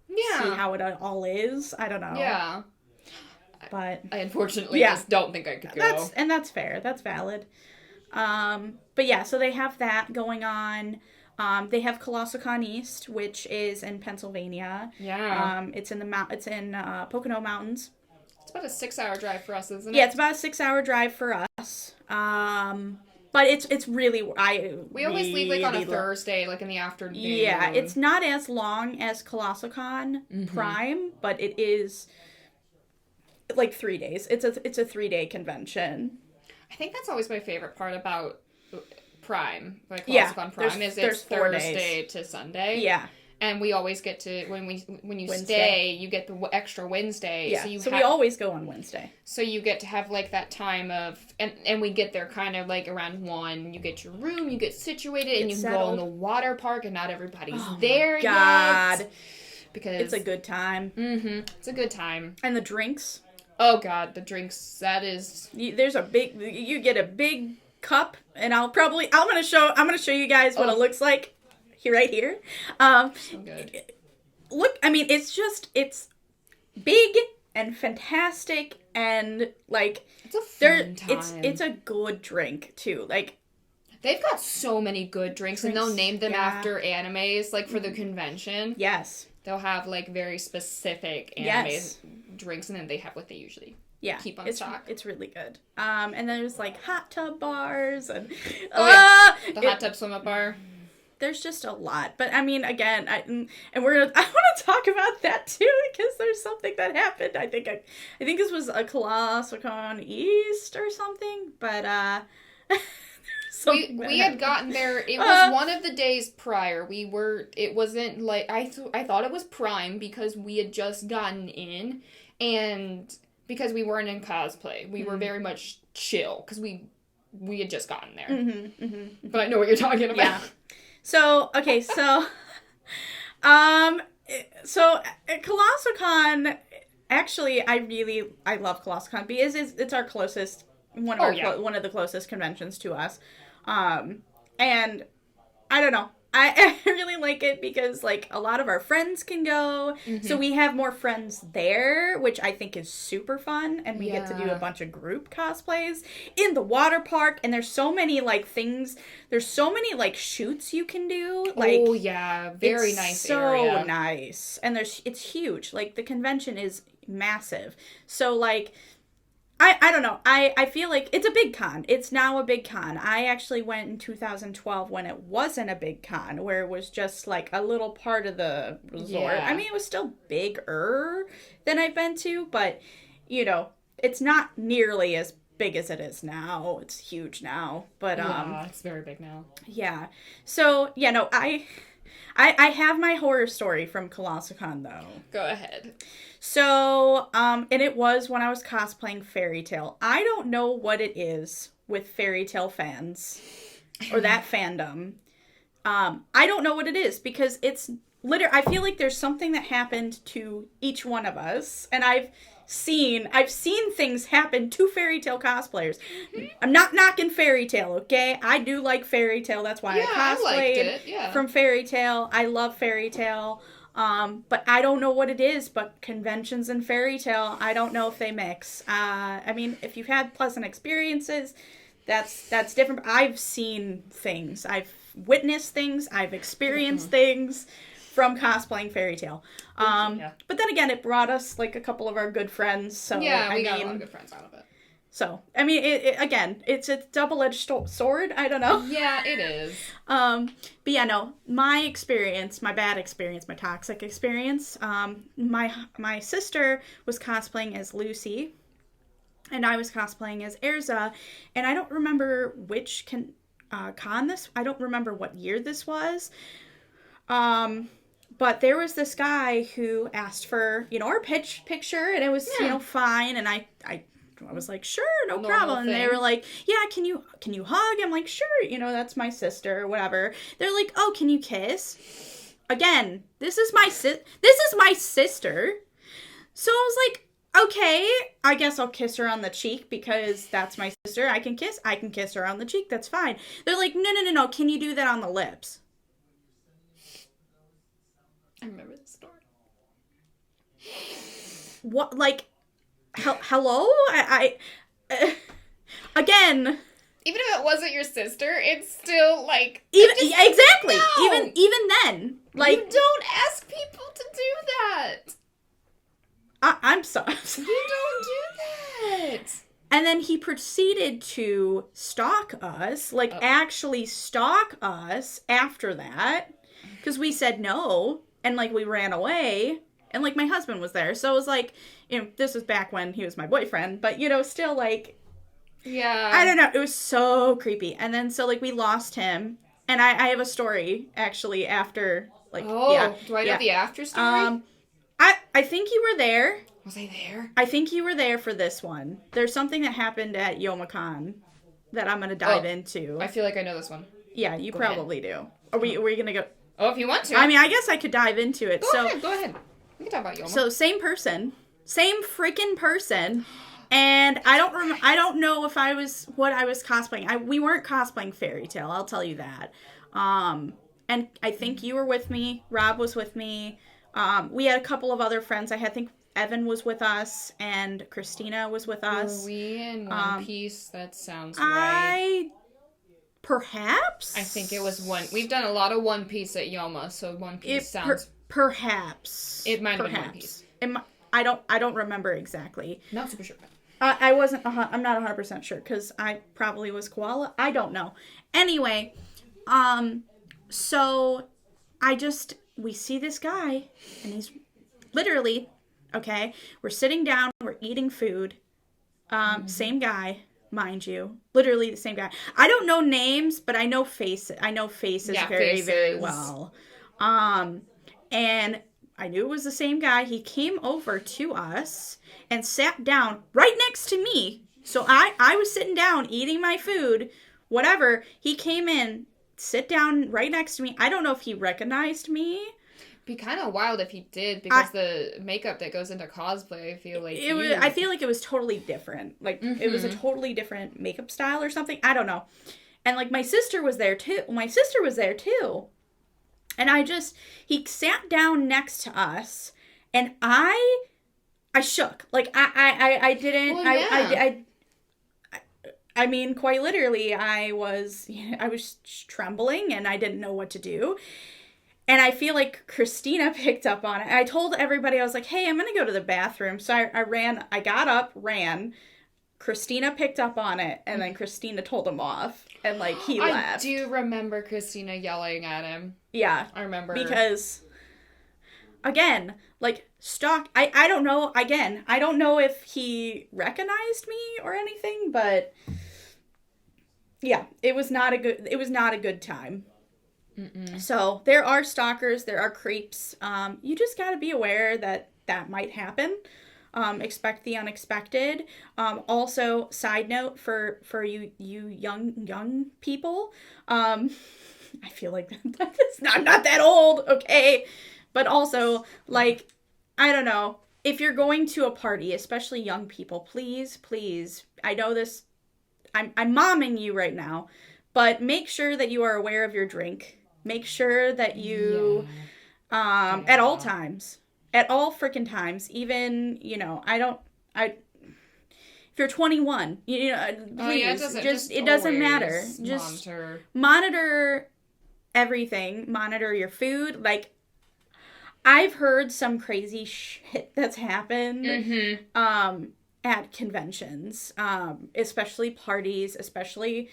see how it all is. I don't know. Yeah. But I unfortunately just don't think I could go. That's fair. That's valid. But yeah, so they have that going on. They have ColossalCon East, which is in Pennsylvania. Yeah. It's in Pocono Mountains. It's about a 6-hour drive for us, isn't it? Yeah, it's about a 6-hour drive for us. But it's really we always leave like on a Thursday, like in the afternoon. Yeah, it's not as long as ColossalCon Prime, but it is like 3 days. It's a 3-day convention. I think that's always my favorite part about Prime, like ColossalCon Prime, is it's Thursday to Sunday. Yeah. And we always get to, when you stay, you get the extra Wednesday. Yeah, so we always go on Wednesday. So you get to have, like, that time of, and we get there kind of, like, around 1. You get your room, you get situated, and you go in the water park, and not everybody's there yet. Because it's a good time. Mm-hmm. It's a good time. And the drinks. Oh, God, the drinks, that is... you get a big cup, and I'm gonna show you guys what it looks like. Right here. So good. Look, I mean, it's big and fantastic, and like it's a fun time. It's a good drink too. Like they've got so many good drinks and they'll name them after animes, like for the convention. Yes. They'll have like very specific anime drinks, and then they have what they usually keep on stock. It's really good. And there's like hot tub bars and the hot tub swim up bar. There's just a lot. But, I mean, again, I want to talk about that, too, because there's something that happened. I think this was a ColossalCon East or something, but, we had gotten there, it was one of the days prior. It wasn't, like, I thought it was Prime because we had just gotten in, and because we weren't in cosplay. We were very much chill, because we had just gotten there. But I know what you're talking about. Yeah. So at ColossalCon, actually, I love ColossalCon because it's our closest, one of the closest conventions to us. And I don't know. I really like it because, like, a lot of our friends can go. So we have more friends there, which I think is super fun. And we get to do a bunch of group cosplays in the water park. And there's so many, like, things. There's so many, like, shoots you can do. Like, oh, yeah. Very nice area. So nice. And it's huge. Like, the convention is massive. So, like... I don't know. I feel like it's a big con. It's now a big con. I actually went in 2012 when it wasn't a big con, where it was just like a little part of the resort. Yeah. I mean, it was still bigger than I've been to, but, you know, it's not nearly as big as it is now. It's huge now. But it's very big now. Yeah. So, yeah, no, I have my horror story from ColossalCon, though. Go ahead. So, and it was when I was cosplaying Fairy Tail. I don't know what it is with Fairy Tail fans, or that fandom. I don't know what it is, because it's I feel like there's something that happened to each one of us, and I've seen things happen to Fairy Tail cosplayers. I'm not knocking Fairy Tail, okay? I do like Fairy Tail. That's why I cosplayed from Fairy Tail. I love Fairy Tail. But I don't know what it is, but conventions and Fairy Tail, I don't know if they mix. I mean, if you've had pleasant experiences, that's different. I've seen things. I've witnessed things. I've experienced things from cosplaying Fairy Tail. But then again, it brought us, like, a couple of our good friends. So, yeah, we got a lot of good friends out of it. So, I mean, again, it's a double-edged sword. I don't know. Yeah, it is. But yeah, no, my bad experience, my toxic experience, my sister was cosplaying as Lucy, and I was cosplaying as Erza, and I don't remember which I don't remember what year this was, but there was this guy who asked for, our picture, and it was, fine, and I was like, sure, no problem. And they were like, yeah, can you hug? I'm like, sure, that's my sister, or whatever. They're like, oh, can you kiss? Again, this is my sister. So I was like, okay, I guess I'll kiss her on the cheek because that's my sister. I can kiss her on the cheek. That's fine. They're like, no. Can you do that on the lips? I remember the story. What, like, hello? Again. Even if it wasn't your sister, it's still, like... Exactly. No. Even then. Like, you don't ask people to do that. I'm sorry. You don't do that. And then he proceeded to stalk us. Like, actually stalk us after that. Because we said no. And, like, we ran away. And, like, my husband was there. So it was like, you know, this was back when he was my boyfriend. But, you know, still, like... Yeah. I don't know. It was so creepy. And then, so, like, we lost him. And I have a story, actually, after, like, yeah. Do I know the after story? I think you were there. Was I there? I think you were there for this one. There's something that happened at Youmacon that I'm going to dive into. I feel like I know this one. Yeah, you probably do. Are we going to go? Oh, if you want to. I mean, I guess I could dive into it. Go ahead. We can talk about Youma. So, same person. Same freaking person. And I don't know if what I was cosplaying. We weren't cosplaying Fairy Tale, I'll tell you that. And I think you were with me. Rob was with me. We had a couple of other friends. I think Evan was with us, and Christina was with us. Were we in One Piece? That sounds right. Perhaps? I think it was one. We've done a lot of One Piece at Yoma, so One Piece sounds... Perhaps. It might have been One Piece. I don't remember exactly. Not super sure. I'm not 100% sure, because I probably was Koala. I don't know. Anyway, so we see this guy, and he's literally, okay, we're sitting down, we're eating food, same guy, mind you, literally the same guy. I don't know names, but I know faces very, very well. And I knew it was the same guy. He came over to us and sat down right next to me. So I was sitting down eating my food, whatever. He came in, sit down right next to me. I don't know if he recognized me. Be kind of wild if he did, because the makeup that goes into cosplay, I feel like I feel like it was totally different. Like, it was a totally different makeup style or something. I don't know. And, like, my sister was there, too. And he sat down next to us, and I shook. Like, I didn't, well, yeah. I mean, quite literally, I was trembling, and I didn't know what to do. And I feel like Christina picked up on it. I told everybody, I was like, hey, I'm going to go to the bathroom. So I got up, ran. Christina picked up on it, and then Christina told him off, and, like, he left. I do remember Christina yelling at him. Yeah. I remember. Because, again, like, I don't know, again, I don't know if he recognized me or anything, but, yeah, it was not a good time. Mm-mm. So, there are stalkers, there are creeps. You just gotta be aware that might happen. Expect the unexpected. Also, side note for you young people, I feel like I'm not that old, okay? But also, like, I don't know, if you're going to a party, especially young people, please, I know this, I'm momming you right now, but make sure that you are aware of your drink. Make sure that you, at all times. At all freaking times, even, you know, if you're 21, you know, please, it doesn't matter. Just monitor everything. Monitor your food. Like, I've heard some crazy shit that's happened, at conventions, especially parties, especially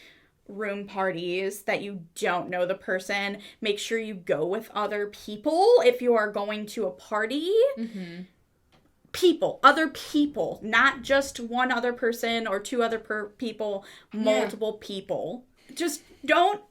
room parties that you don't know the person. Make sure you go with other people if you are going to a party. Other people, not just one other person or two other people, multiple people. Just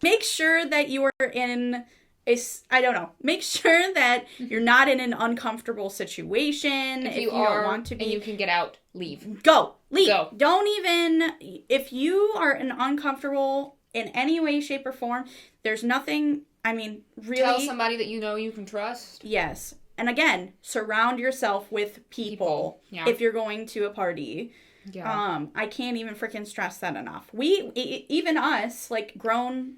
make sure that you are in make sure that you're not in an uncomfortable situation. If you don't want to be, and you can get out, leave. Leave. Go. Don't even, if you are uncomfortable in any way, shape, or form, there's nothing, I mean, really. Tell somebody that you know you can trust. Yes. and again, surround yourself with people. Yeah. If you're going to a party. Yeah. I can't even freaking stress that enough. Even us, like grown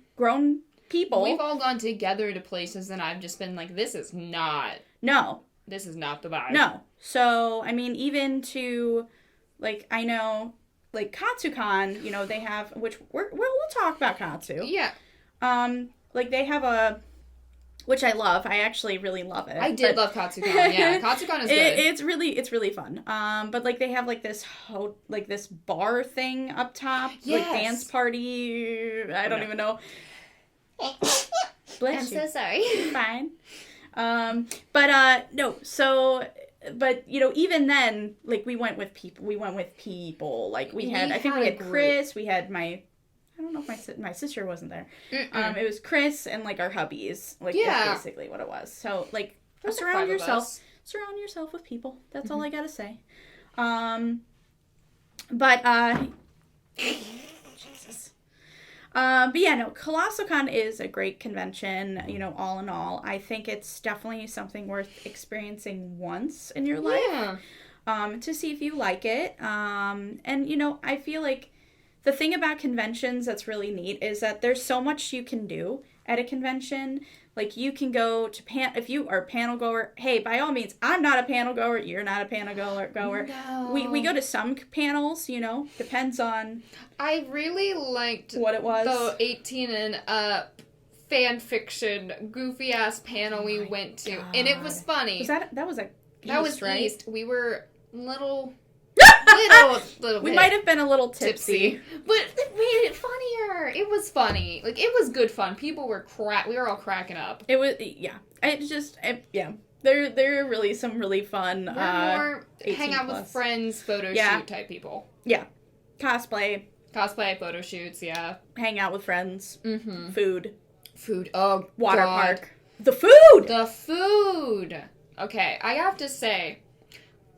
people. We've all gone together to places and I've just been like, this is not the vibe. No. So, I mean, even to, like, I know, like, KatsuCon, you know, they have, which we'll talk about Katsu. Yeah. Like, they have which I love. I actually really love it. I did love KatsuCon. Yeah, KatsuCon is good. It's really fun. But like they have like this bar thing up top, like dance party. I don't even know. Bless I'm so sorry. Fine. No. So, but you know, even then, like we went with people. Like we had Chris. We had I don't know if my sister wasn't there. It was Chris and like our hubbies. Like that's basically what it was. So like surround yourself with people. That's all I gotta say. Jesus. But yeah, no, ColossalCon is a great convention, you know, all in all. I think it's definitely something worth experiencing once in your life. To see if you like it. And you know, I feel like the thing about conventions that's really neat is that there's so much you can do at a convention. Like, you can go to if you are a panel goer, hey, by all means, I'm not a panel goer, you're not a panel goer. No. We go to some panels, you know, depends on... I really liked what it was. The 18 and up fan fiction goofy-ass panel we went to, and it was funny. That was right? East. We were little we might have been a little tipsy, but it made it funnier. It was funny. Like, it was good fun. People were we were all cracking up. It was There are really some really fun more hang out with friends, photo shoot type people. Yeah. Cosplay, photo shoots, yeah. Hang out with friends. Mm-hmm. Food. Oh, water God. Park. The food. Okay, I have to say,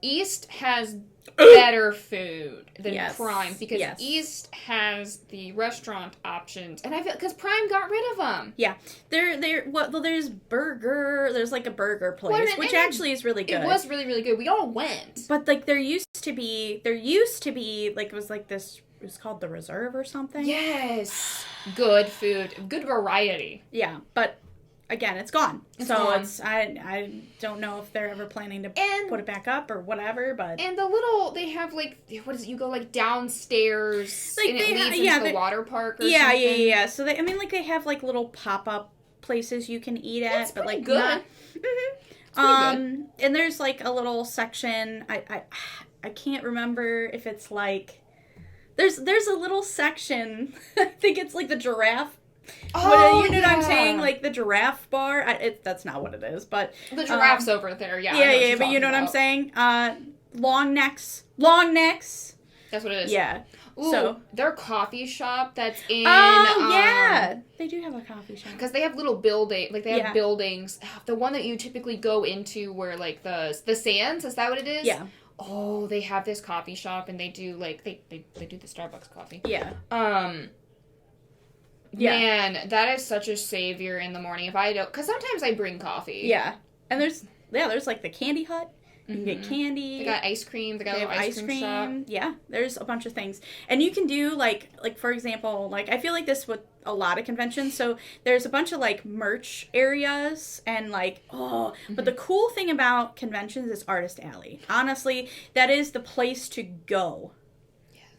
East has better food than Prime, because East has the restaurant options, and I feel because Prime got rid of them. Yeah, there's like a burger place, which actually is really good. It was really, really good. We all went, but like there used to be like it was called the Reserve or something. Yes, good food, good variety. Yeah, but again, it's gone. I don't know if they're ever planning to put it back up or whatever, but... And they have, like, what is it? You go, like, downstairs, like, and it leads into the water park or something. Yeah. So, they have, like, little pop-up places you can eat at, but, like, good. Not... Mm-hmm. And there's, like, a little section, I can't remember if it's, like... There's a little section, I think it's, like, the giraffe. Oh, you know what I'm saying? Like the giraffe bar. That's not what it is, but the giraffe's over there. Yeah. Yeah. But you know what I'm saying? Long necks. That's what it is. Yeah. Ooh, so their coffee shop that's in. Oh yeah, they do have a coffee shop because they have little buildings. The one that you typically go into where like the Sands. Is that what it is? Yeah. Oh, they have this coffee shop and they do like they do the Starbucks coffee. Yeah. Yeah. Man, that is such a savior in the morning. If I don't, because sometimes I bring coffee. Yeah, and there's like the Candy Hut. You can get candy. They got ice cream. They got an ice cream shop. Yeah, there's a bunch of things, and you can do like for example, like I feel like this with a lot of conventions. So there's a bunch of like merch areas and like but the cool thing about conventions is Artist Alley. Honestly, that is the place to go.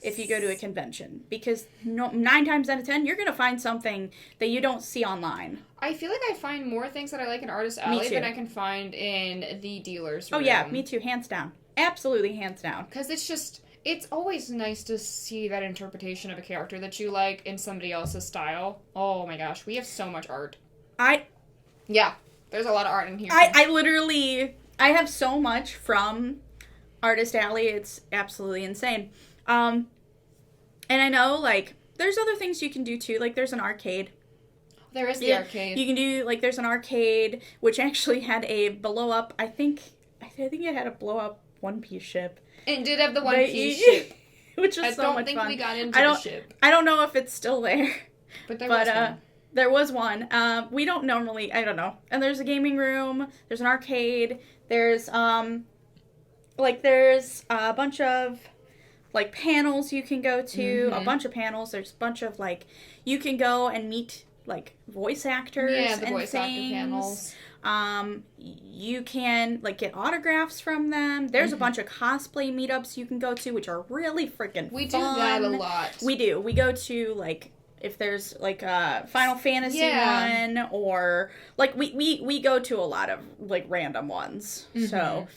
If you go to a convention, because 9 times out of 10, you're going to find something that you don't see online. I feel like I find more things that I like in Artist Alley than I can find in the dealer's room. Oh, yeah, me too. Hands down. Absolutely hands down. Because it's always nice to see that interpretation of a character that you like in somebody else's style. Oh, my gosh. We have so much art. Yeah, there's a lot of art in here. I have so much from Artist Alley. It's absolutely insane. And I know, like, there's other things you can do, too. Like, there's an arcade. There is the arcade. You can do, like, there's an arcade, which actually had a blow-up, I think it had a blow-up one-piece ship. It did have the one-piece ship. Which was so much fun. I don't think we got into the ship. I don't know if it's still there. But there was one. There was one. We don't normally, I don't know. And there's a gaming room, there's an arcade, there's there's a bunch of, like, panels you can go to, a bunch of panels. There's a bunch of, like, you can go and meet, like, voice actors and voice actor panels. You can, like, get autographs from them. There's a bunch of cosplay meetups you can go to, which are really freaking fun. We do that a lot. We do. We go to, like, if there's, like, a Final Fantasy one, or, like, we go to a lot of, like, random ones. So,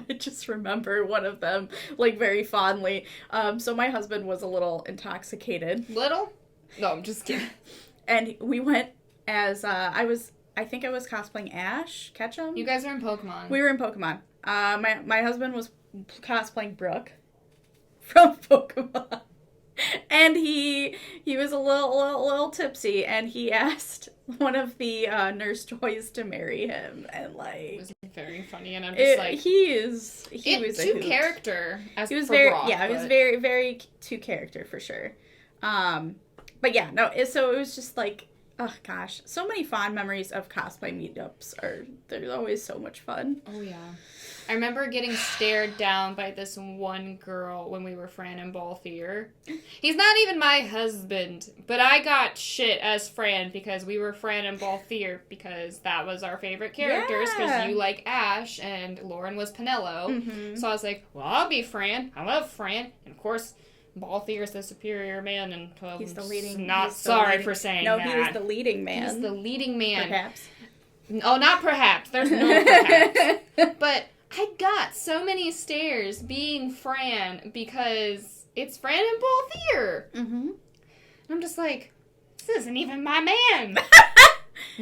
I just remember one of them, like, very fondly. So my husband was a little intoxicated. Little? No, I'm just kidding. And we went as, I think I was cosplaying Ash Ketchum. You guys were in Pokemon. We were in Pokemon. My husband was cosplaying Brooke from Pokemon. And he was a little tipsy, and he asked one of the nurse toys to marry him, and, like, it was very funny. And I'm just like, he was too character. As he was for very Brock, it was very, very too character for sure. But yeah, no. So it was just like, oh gosh, so many fond memories of cosplay meetups. They're always so much fun. Oh yeah. I remember getting stared down by this one girl when we were Fran and Balthier. He's not even my husband, but I got shit as Fran because we were Fran and Balthier because that was our favorite characters, because you like Ash and Lauren was Penelo. So I was like, well, I'll be Fran. I love Fran. And of course, Balthier is the superior man, and he's the leading. For saying that. No, he was the leading man. He's the leading man. Perhaps. Oh, not perhaps. There's no perhaps. But I got so many stares being Fran because it's Fran and Balthier. And I'm just like, this isn't even my man.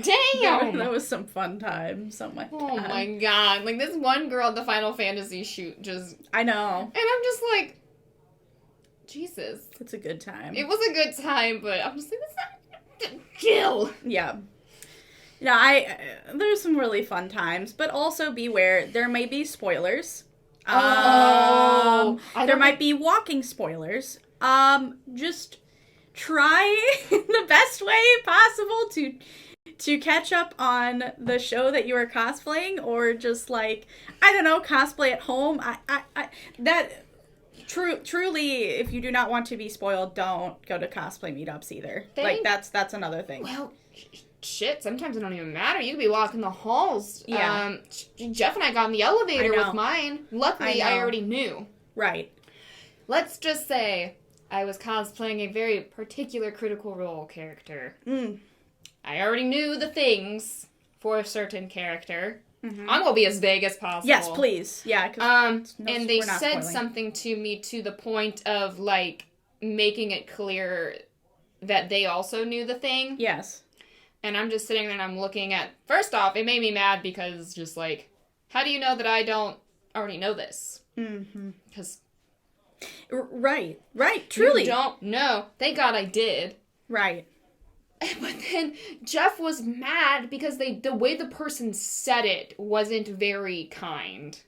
Damn. That was some fun times. Oh my god. Oh my god. Like, this one girl at the Final Fantasy shoot just... I know. And I'm just like, Jesus. It's a good time. It was a good time, but I'm just like, that's not... Jill. Yeah. No, there's some really fun times, but also beware, there may be spoilers. There might be walking spoilers. Just try the best way possible to catch up on the show that you are cosplaying, or just, like, I don't know, cosplay at home. Truly, if you do not want to be spoiled, don't go to cosplay meetups either. Like, that's another thing. Well, shit, sometimes it don't even matter. You could be walking the halls. Yeah. Jeff and I got in the elevator with mine. Luckily, I already knew. Right. Let's just say I was cosplaying a very particular Critical Role character. I already knew the things for a certain character. I'm going to be as vague as possible. Yes, please. Yeah. And they said something to me to the point of, like, making it clear that they also knew the thing. Yes. And I'm just sitting there and I'm looking at... First off, it made me mad because just like, how do you know that I don't already know this? Because... Right. Truly. You don't know. Thank God I did. Right. But then Jeff was mad because the way the person said it wasn't very kind.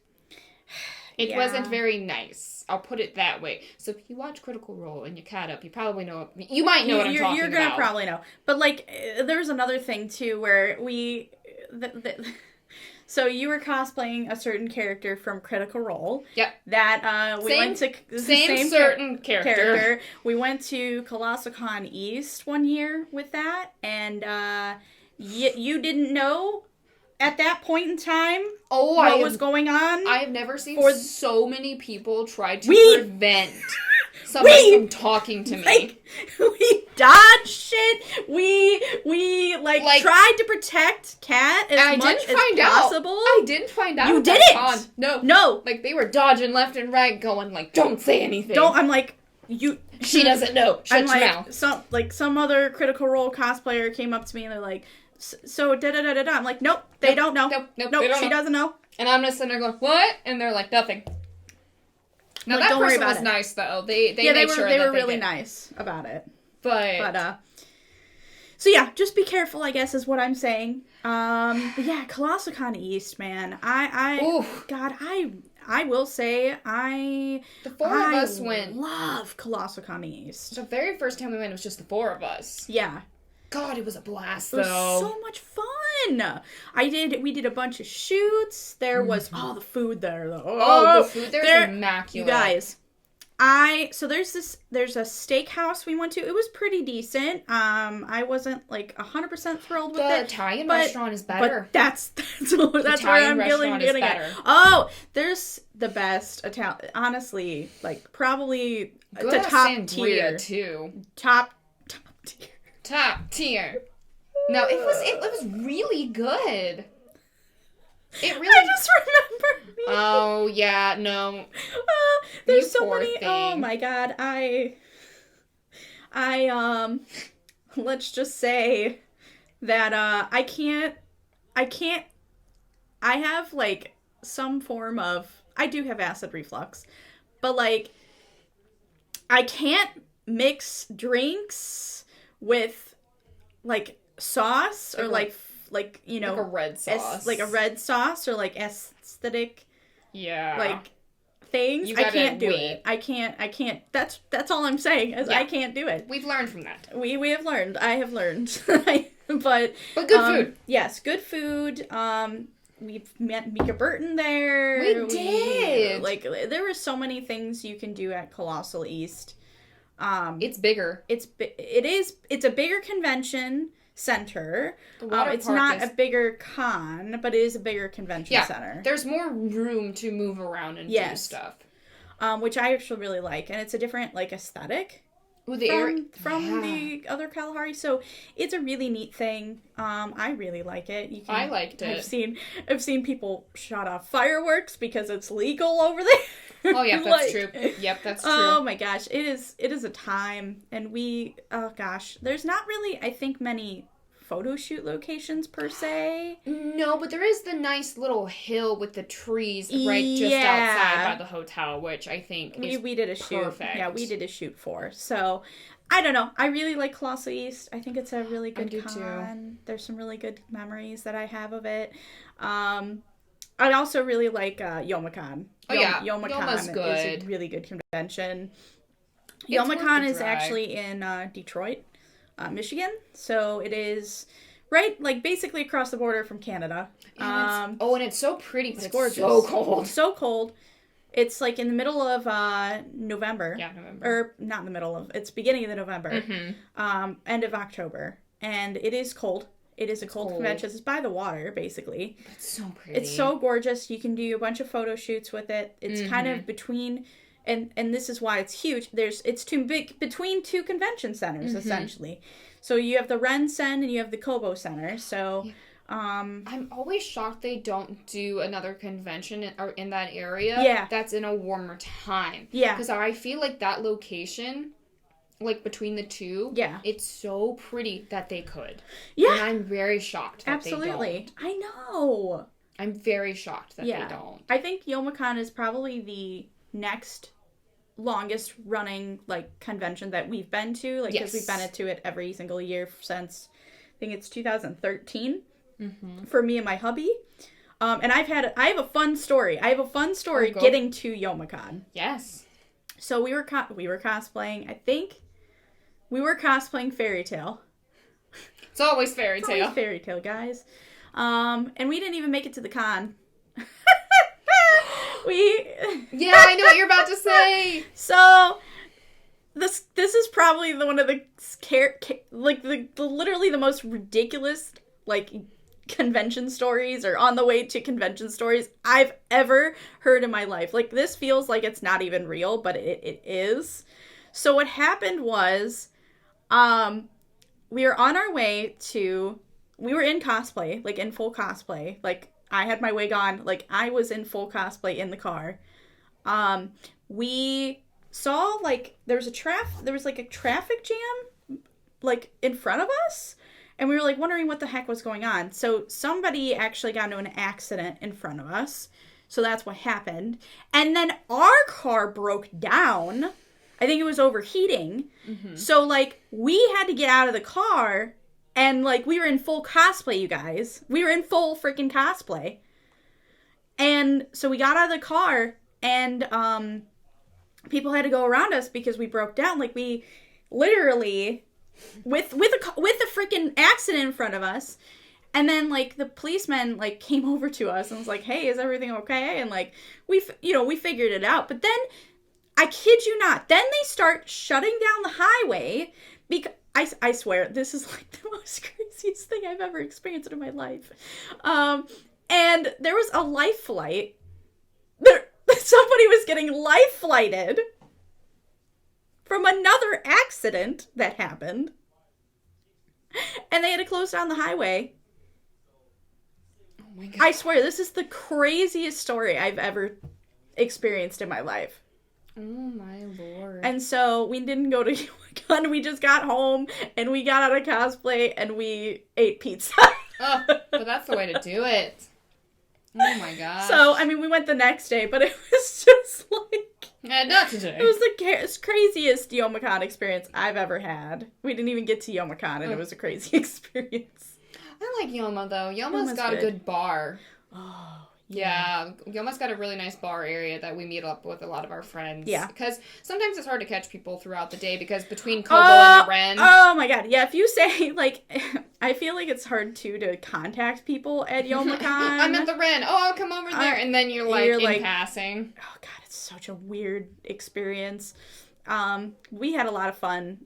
It wasn't very nice. I'll put it that way. So if you watch Critical Role and you caught up, you probably know. You might know what I'm talking about. You're gonna probably know. But, like, there's another thing too where so you were cosplaying a certain character from Critical Role. Yep. That we went to same certain character. We went to ColossalCon East one year with that, and you didn't know at that point in time what was going on. I have never seen so many people try to prevent someone from talking to me. Like, we dodged shit. We tried to protect Kat as much as possible. I didn't find out. You didn't. No. Like, they were dodging left and right, going like, "Don't say anything." I'm like, She doesn't know. Shut your mouth. Some other Critical Role cosplayer came up to me and they're like, so da-da-da-da-da. I'm like, nope, they don't know. Nope, she doesn't know. And I'm just sitting there going, what? And they're like, nothing. Now, that person was nice, though. They were really nice about it. But so yeah, just be careful, I guess, is what I'm saying. But yeah, ColossalCon East, man. I will say the four of us went. Love Colossal Con East. The very first time we went, it was just the four of us. Yeah. God, it was a blast, though. It was so much fun. We did a bunch of shoots. There was, the food there, though. Oh, the food there's immaculate. You guys, so there's a steakhouse we went to. It was pretty decent. I wasn't, 100% thrilled with it. The Italian restaurant is better. But that's where I'm getting at. Oh, there's the best Italian, honestly, probably good the top sangria, tier. Too. Top tier. Top tier. No, it was really good. It really. I just remembered me. Oh yeah, no. There's so many. Thing. Oh my god, I let's just say that I can't. I have some form of. I do have acid reflux, but I can't mix drinks with sauce or a red sauce, a red sauce or aesthetic things. I can't do it. I can't. That's all I'm saying is I can't do it. We've learned from that. We have learned. I have learned. But good food. Yes, good food. We've met Mika Burton there. We did. There were so many things you can do at Colossal East. It's bigger. It's a bigger convention center. It's not a bigger con, but it is a bigger convention center. There's more room to move around and do stuff. Which I actually really like, and it's a different aesthetic from the other Kalahari. So it's a really neat thing. I really like it. I liked it. I've seen people shut off fireworks because it's legal over there. Oh yeah, that's true. Yep, that's true. Oh my gosh, it is a time, and there's not really, I think, many photo shoot locations per se. No, but there is the nice little hill with the trees just outside by the hotel, which I think we did a shoot. Perfect. Yeah, we did a shoot for. So I don't know. I really like Colossal East. I think it's a really good con. Too. There's some really good memories that I have of it. I also really like Youmacon. Yomacon's good. Is a really good convention. Youmacon is actually in Detroit, Michigan. So it is basically across the border from Canada. And it's so pretty, but it's gorgeous. So cold. So cold. It's in the middle of November. Yeah, November. Or not in the middle of, it's beginning of November. Mm-hmm. End of October. And it is cold. It is a cold convention. It's by the water, basically. It's so pretty. It's so gorgeous. You can do a bunch of photo shoots with it. It's kind of between, and this is why it's huge. It's too big between two convention centers, essentially. So you have the Ren Sen and you have the Kobo Center. So, I'm always shocked they don't do another convention in that area. Yeah. That's in a warmer time. Yeah. Because I feel like that location, between the two, it's so pretty that they could. Yeah. And I'm very shocked that they don't. I know. I'm very shocked that they don't. I think Youmacon is probably the next longest running convention that we've been to. Because we've been to it every single year since, I think it's 2013 for me and my hubby. And I have a fun story. Getting to Youmacon. Yes. So we were cosplaying, I think. We were cosplaying Fairy Tale. It's always Fairy Tale. It's always Fairy Tale, guys. And we didn't even make it to the con. Yeah, I know what you're about to say. So this is probably one of the literally the most ridiculous convention stories or on the way to convention stories I've ever heard in my life. This feels like it's not even real, but it is. So what happened was, we were on our way to, we were in cosplay, in full cosplay. I had my wig on, I was in full cosplay in the car. We saw, there was a traffic jam, in front of us. And we were, wondering what the heck was going on. So somebody actually got into an accident in front of us. So that's what happened. And then our car broke down. I think it was overheating. Mm-hmm. So, we had to get out of the car, and, we were in full cosplay, you guys. We were in full freaking cosplay. And so we got out of the car, and people had to go around us because we broke down. Like, we literally, with a freaking accident in front of us. And then, like, the policeman, like, came over to us and was like, hey, is everything okay? And, like, we figured it out. But then, I kid you not, then they start shutting down the highway because, I swear, this is, like, the most craziest thing I've ever experienced in my life. And there was a life flight. Somebody was getting life flighted from another accident that happened. And they had to close down the highway. Oh my God. I swear, this is the craziest story I've ever experienced in my life. Oh my Lord. And so we didn't go to Youmacon. We just got home and we got out of cosplay and we ate pizza. Oh, but that's the way to do it. Oh my gosh. So, I mean, we went the next day, but it was just like... not today. It was the craziest Youmacon experience I've ever had. We didn't even get to Youmacon, and it was a crazy experience. I like Yoma, though. Yoma's got good. A good bar. Oh, yeah. Yoma's got a really nice bar area that we meet up with a lot of our friends. Yeah. Because sometimes it's hard to catch people throughout the day because between Kobo and the Ren. Oh my God. Yeah, if you say, like, I feel like it's hard, too, to contact people at Youmacon. I'm at the Ren. Oh, I'll come over there. And then you're in passing. Oh, God, it's such a weird experience. We had a lot of fun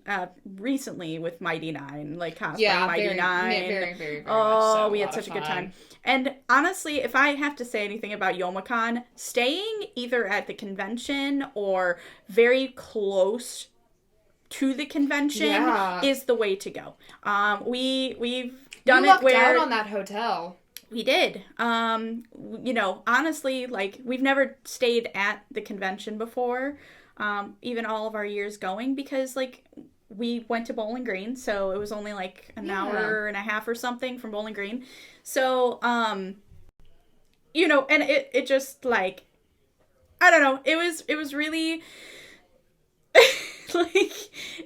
recently with Mighty Nine, like cosplaying Mighty Nine. Very, very much so. We had such a good time. And honestly, if I have to say anything about Youmacon, staying either at the convention or very close to the convention is the way to go. We've done it where... You lucked out on that hotel. We did. Honestly, like, we've never stayed at the convention before. Even all of our years going, because, like, we went to Bowling Green, so it was only, like, an hour and a half or something from Bowling Green. So, and it just, like, I don't know, it was really, like,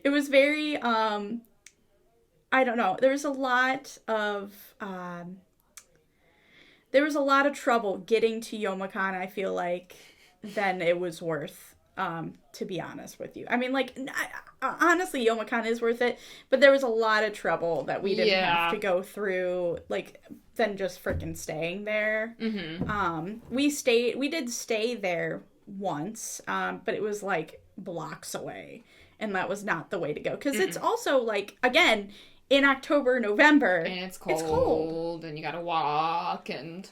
it was very, I don't know, there was a lot of trouble getting to Youmacon, I feel like, than it was worth. To be honest with you. I mean, like, honestly, Youmacon is worth it, but there was a lot of trouble that we didn't have to go through, like, than just freaking staying there. Mm-hmm. We did stay there once, but it was, like, blocks away, and that was not the way to go, because it's also, like, again, in October, November. And it's cold, and you gotta walk, and...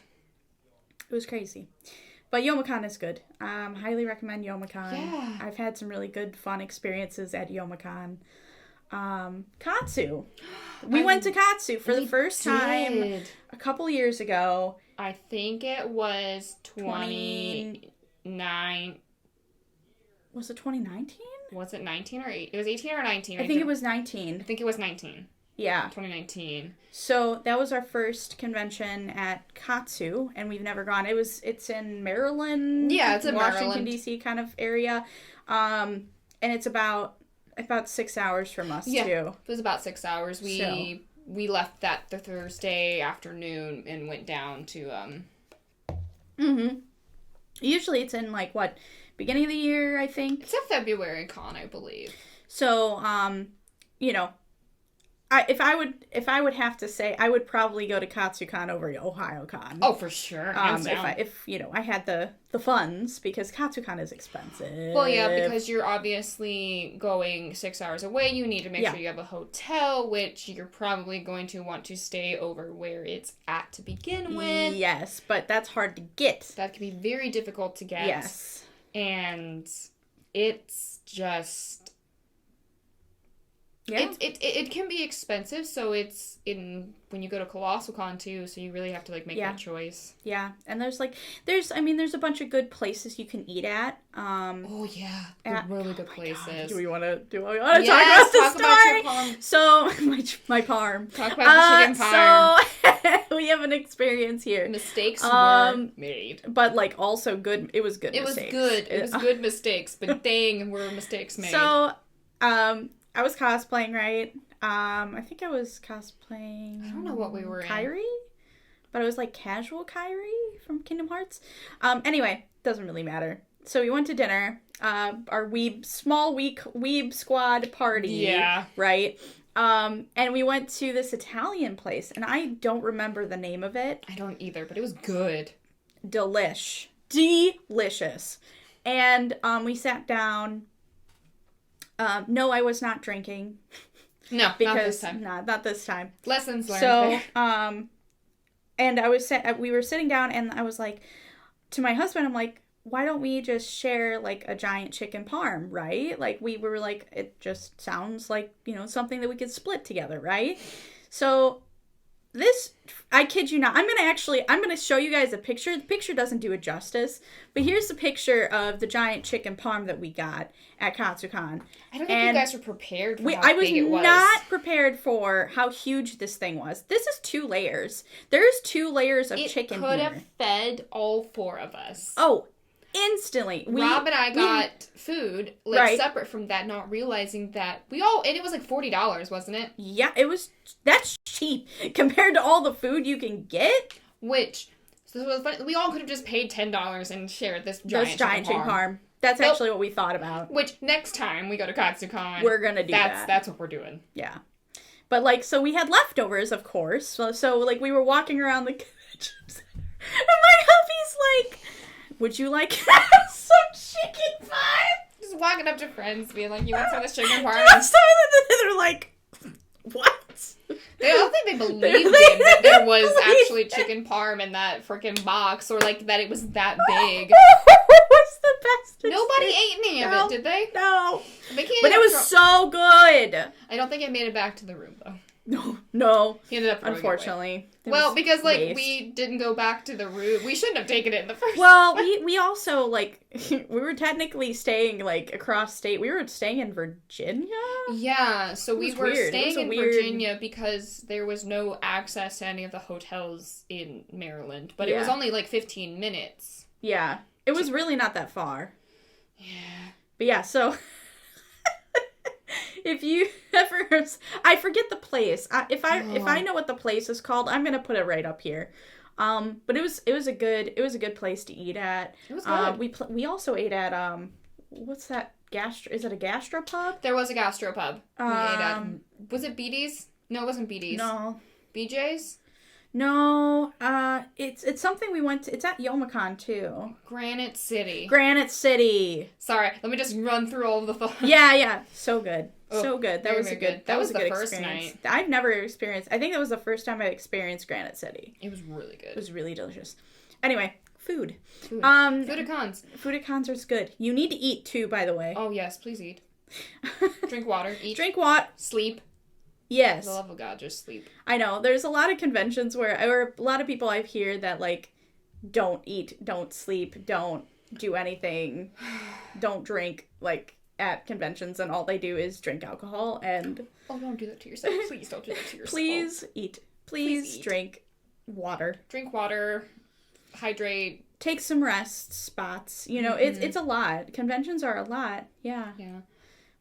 It was crazy. But Youmacon is good. Highly recommend Youmacon. Yeah. I've had some really good, fun experiences at Youmacon. Katsu. We went to Katsu for the first time a couple years ago. I think it was 29. Was it 2019? Was it 19 or 8? It was 18 or 19. I think it was 19. I think it was 19. Yeah. 2019. So that was our first convention at Katsu, and we've never gone. It's in Maryland. Yeah, it's in Washington, D.C. kind of area. And it's about 6 hours from us, too. It was about 6 hours. We left that the Thursday afternoon and went down to... Usually it's in, like, beginning of the year, I think? It's a February con, I believe. So, if I would have to say, I would probably go to KatsuCon over OhioCon. Oh, for sure. If I had the funds, because KatsuCon is expensive. Well, yeah, because you're obviously going 6 hours away. You need to make sure you have a hotel, which you're probably going to want to stay over where it's at to begin with. Yes, but that's hard to get. That can be very difficult to get. Yes. And it's just... Yeah. It can be expensive, so it's when you go to ColossalCon too, so you really have to make that choice. Yeah, and there's a bunch of good places you can eat at. Really good places. God. Do we want to talk about the story? About your parm. So my parm. Talk about the chicken parm. So we have an experience here. Mistakes were made, but also good. It was good. It mistakes. Was good. It was good mistakes, but dang, were mistakes made. So I was cosplaying, right? I think I was cosplaying... I don't know what we were Kyrie? but it was like casual Kairi from Kingdom Hearts. Anyway, doesn't really matter. So we went to dinner, our small weeb squad party. Yeah. Right? And we went to this Italian place, and I don't remember the name of it. I don't either, but it was good. Delicious. And we sat down. No, I was not drinking. No, because, not this time. Not this time. Lessons learned. So, and we were sitting down, and I was like, to my husband, I'm like, why don't we just share, like, a giant chicken parm, right? Like, we were like, it just sounds like, something that we could split together, right? So, I kid you not, I'm going to show you guys a picture. The picture doesn't do it justice, but here's the picture of the giant chicken parm that we got at Katsucon. I don't think you guys were prepared for how big it was. I was not prepared for how huge this thing was. This is 2 layers. There's 2 layers of chicken here. It could have fed all 4 of us. Oh, instantly. Rob and I got food, separate from that, not realizing that and it was like $40, wasn't it? Yeah, that's cheap compared to all the food you can get. So it was funny, we all could have just paid $10 and shared this giant chicken parm. That's actually what we thought about. Which, next time we go to Katsucon, we're gonna do that. That's what we're doing. Yeah. But, so we had leftovers, of course. So we were walking around the convention center, and my hubby's like, would you like some chicken pie? Just walking up to friends, being like, you want some of this chicken parm? They're like, what? I don't think they believed that there was actually chicken parm in that freaking box, or like that it was that big. It was the best. Nobody ate any of it, did they? No. But it was so good. I don't think it made it back to the room, though. No. He ended up throwing unfortunately. It away. Well, because we didn't go back to the room. We shouldn't have taken it in the first place. Well, we also we were technically staying across state. We were staying in Virginia. Yeah, so we were staying in Virginia because there was no access to any of the hotels in Maryland. But it was only 15 minutes. Yeah. It was really not that far. Yeah. But yeah, so if you ever, I forget the place. If I know what the place is called, I'm gonna put it right up here. But it was a good place to eat at. It was good. We also ate at what's that is it a gastropub? There was a gastropub. We ate at, was it BD's? No, it wasn't BD's. No. BJ's? No, it's something we went to. It's at Youmacon too. Granite City. Sorry, let me just run through all of the thoughts. Yeah, so good. So good. That was good. That was the first experience. night. I've never experienced. I think that was the first time I experienced Granite City. It was really good. It was really delicious. Anyway, food. Food at cons. Food at cons is good. You need to eat too, by the way. Oh yes, please eat. Drink water. Eat. Drink water. Sleep. Yes. For the love of God, just sleep. I know. There's a lot of conventions or a lot of people I've heard that don't eat, don't sleep, don't do anything, don't drink at conventions, and all they do is drink alcohol and... Oh, don't do that to yourself. Please don't do that to yourself. Please eat. Please drink water. Drink water. Hydrate. Take some rest spots. It's a lot. Conventions are a lot. Yeah. Yeah.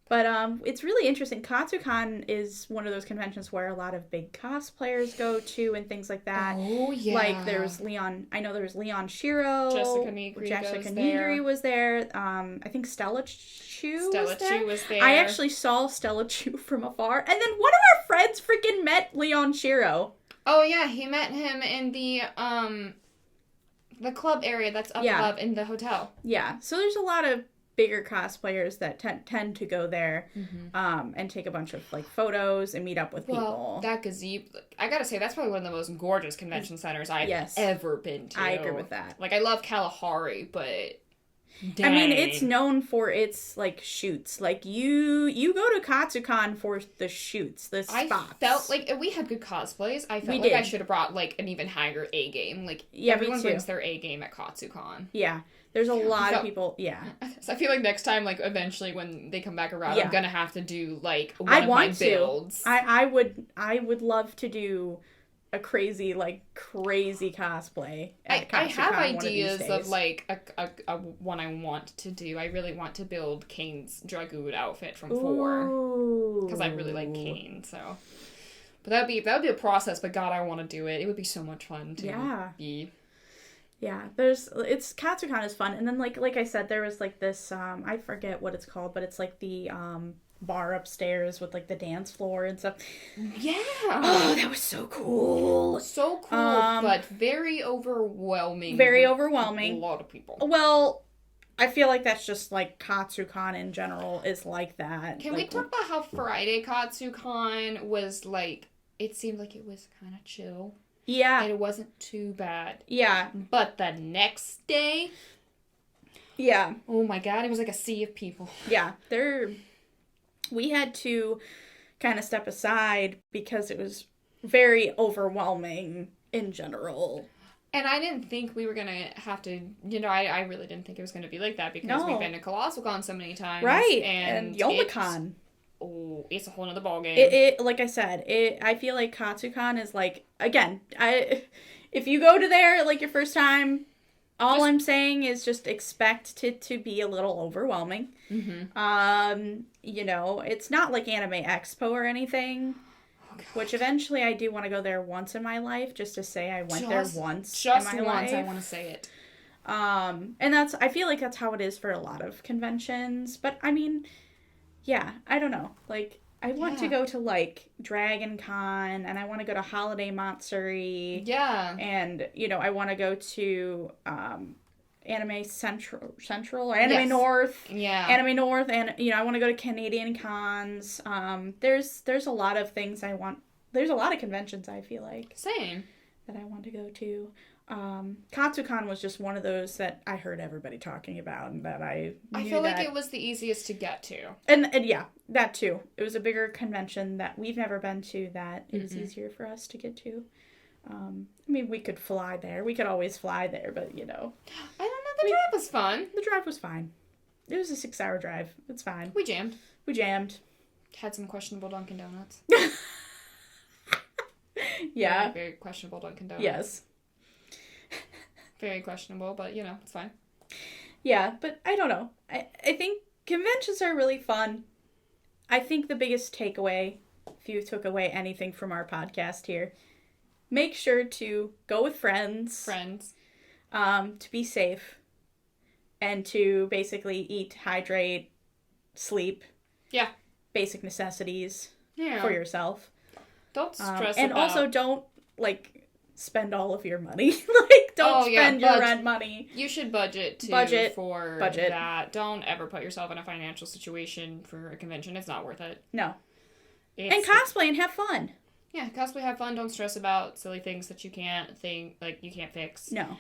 But it's really interesting. Katsucon is one of those conventions where a lot of big cosplayers go to and things like that. Oh, yeah. There's Leon... I know there's Leon Shiro. Jessica Nigri was there. I think Stella Chu was there. I actually saw Stella Chu from afar. And then one of our friends freaking met Leon Shiro. Oh, yeah. He met him in the club area that's up above in the hotel. Yeah. So there's a lot of bigger cosplayers that tend to go there and take a bunch of photos and meet up with people. That gazebo, I gotta say, that's probably one of the most gorgeous convention centers I've ever been to. I agree with that. I love Kalahari, but dang. I mean, it's known for its shoots. You go to Katsucon for the shoots, the spots. I felt we had good cosplays. I felt I should have brought an even higher A game. Everyone brings their A game at Katsucon. Yeah. There's a lot of people, So I feel next time, eventually when they come back around, I'm gonna have to do, one of my builds. I would love to do a crazy cosplay at Katsucon. I have ideas of, a one I want to do. I really want to build Kane's Dragoon outfit from 4. Because I really like Kane, so... But that would be a process, but God, I want to do it. It would be so much fun to be. Yeah, Katsucon is fun. And then like I said, there was like this, I forget what it's called, but it's like the bar upstairs with like the dance floor and stuff. Yeah. Oh, that was so cool. So cool, but very overwhelming. Very overwhelming. A lot of people. Well, I feel like that's just like Katsucon in general is like that. Can we talk about how Friday Katsucon was like, it seemed like it was kind of chill. Yeah. And it wasn't too bad. Yeah. But the next day... Yeah. Oh my God, it was like a sea of people. Yeah. We had to kind of step aside because it was very overwhelming in general. And I didn't think we were going to have to... I really didn't think it was going to be like that because we've been to ColossalCon so many times. Right. And YomaCon. It's a whole nother ballgame. It like I said, I feel like Katsucon is like, again, if you go to there like your first time, I'm saying is just expect it to be a little overwhelming. Mm-hmm. It's not like Anime Expo or anything, which eventually I do want to go there once in my life, just to say I went there once in my life. I want to say it. And I feel like that's how it is for a lot of conventions, but I mean... Yeah, I don't know. Like, I want to go to, like, Dragon Con, and I want to go to Holiday Matsuri. Yeah. And, I want to go to Anime Central or Anime North. Yeah. Anime North, and, I want to go to Canadian cons. There's a lot of things I want. There's a lot of conventions, I feel like. Same. That I want to go to. Katsucon was just one of those that I heard everybody talking about and that I feel like it was the easiest to get to. And yeah, that too. It was a bigger convention that we've never been to that it was easier for us to get to. I mean, we could fly there. We could always fly there, but I don't know. The drive was fun. The drive was fine. It was a 6-hour drive. It's fine. We jammed. Had some questionable Dunkin' Donuts. Yeah. Very, very questionable Dunkin' Donuts. Yes. Very questionable, but, it's fine. Yeah, but I don't know. I think conventions are really fun. I think the biggest takeaway, if you took away anything from our podcast here, make sure to go with friends. To be safe. And to basically eat, hydrate, sleep. Yeah. Basic necessities for yourself. Don't stress and about... also don't, spend all of your money. Don't spend your rent money. You should budget for that. Don't ever put yourself in a financial situation for a convention. It's not worth it. No. And cosplay and have fun. Yeah, cosplay, have fun. Don't stress about silly things that you can't you can't fix. No.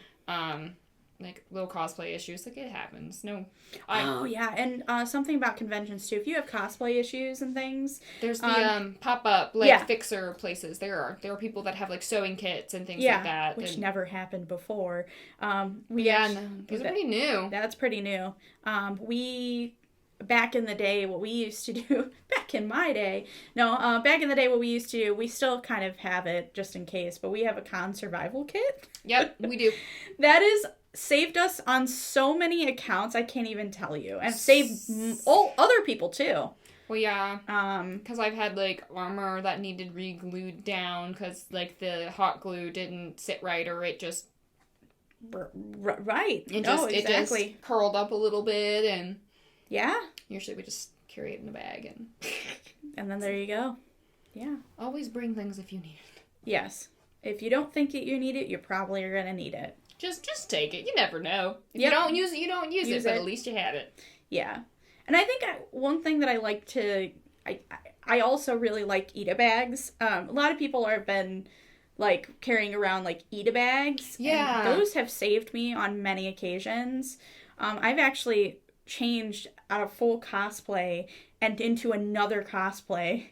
Little cosplay issues, it happens. No. Yeah, and something about conventions, too. If you have cosplay issues and things... There's the pop-up, fixer places. There are people that have, sewing kits and things like that. Which never happened before. Those are pretty new. That's pretty new. Back in the day, what we used to do... Back in my day... No, back in the day, what we used to do... We still kind of have it, just in case, but we have a con survival kit. Yep, we do. That is... saved us on so many accounts, I can't even tell you. And saved all other people, too. Well, yeah. Because I've had, armor that needed re-glued down because, the hot glue didn't sit right or it just... Right. It just curled up a little bit and... Yeah. Usually we just carry it in a bag and... And then there you go. Yeah. Always bring things if you need it. Yes. If you don't think you need it, you probably are going to need it. Just take it. You never know. If you don't use it, you don't use it, but at least you have it. Yeah. And I think one thing that I like to... I also really like Ita bags. A lot of people have been, carrying around, Ita bags. Yeah. And those have saved me on many occasions. I've actually changed out of full cosplay and into another cosplay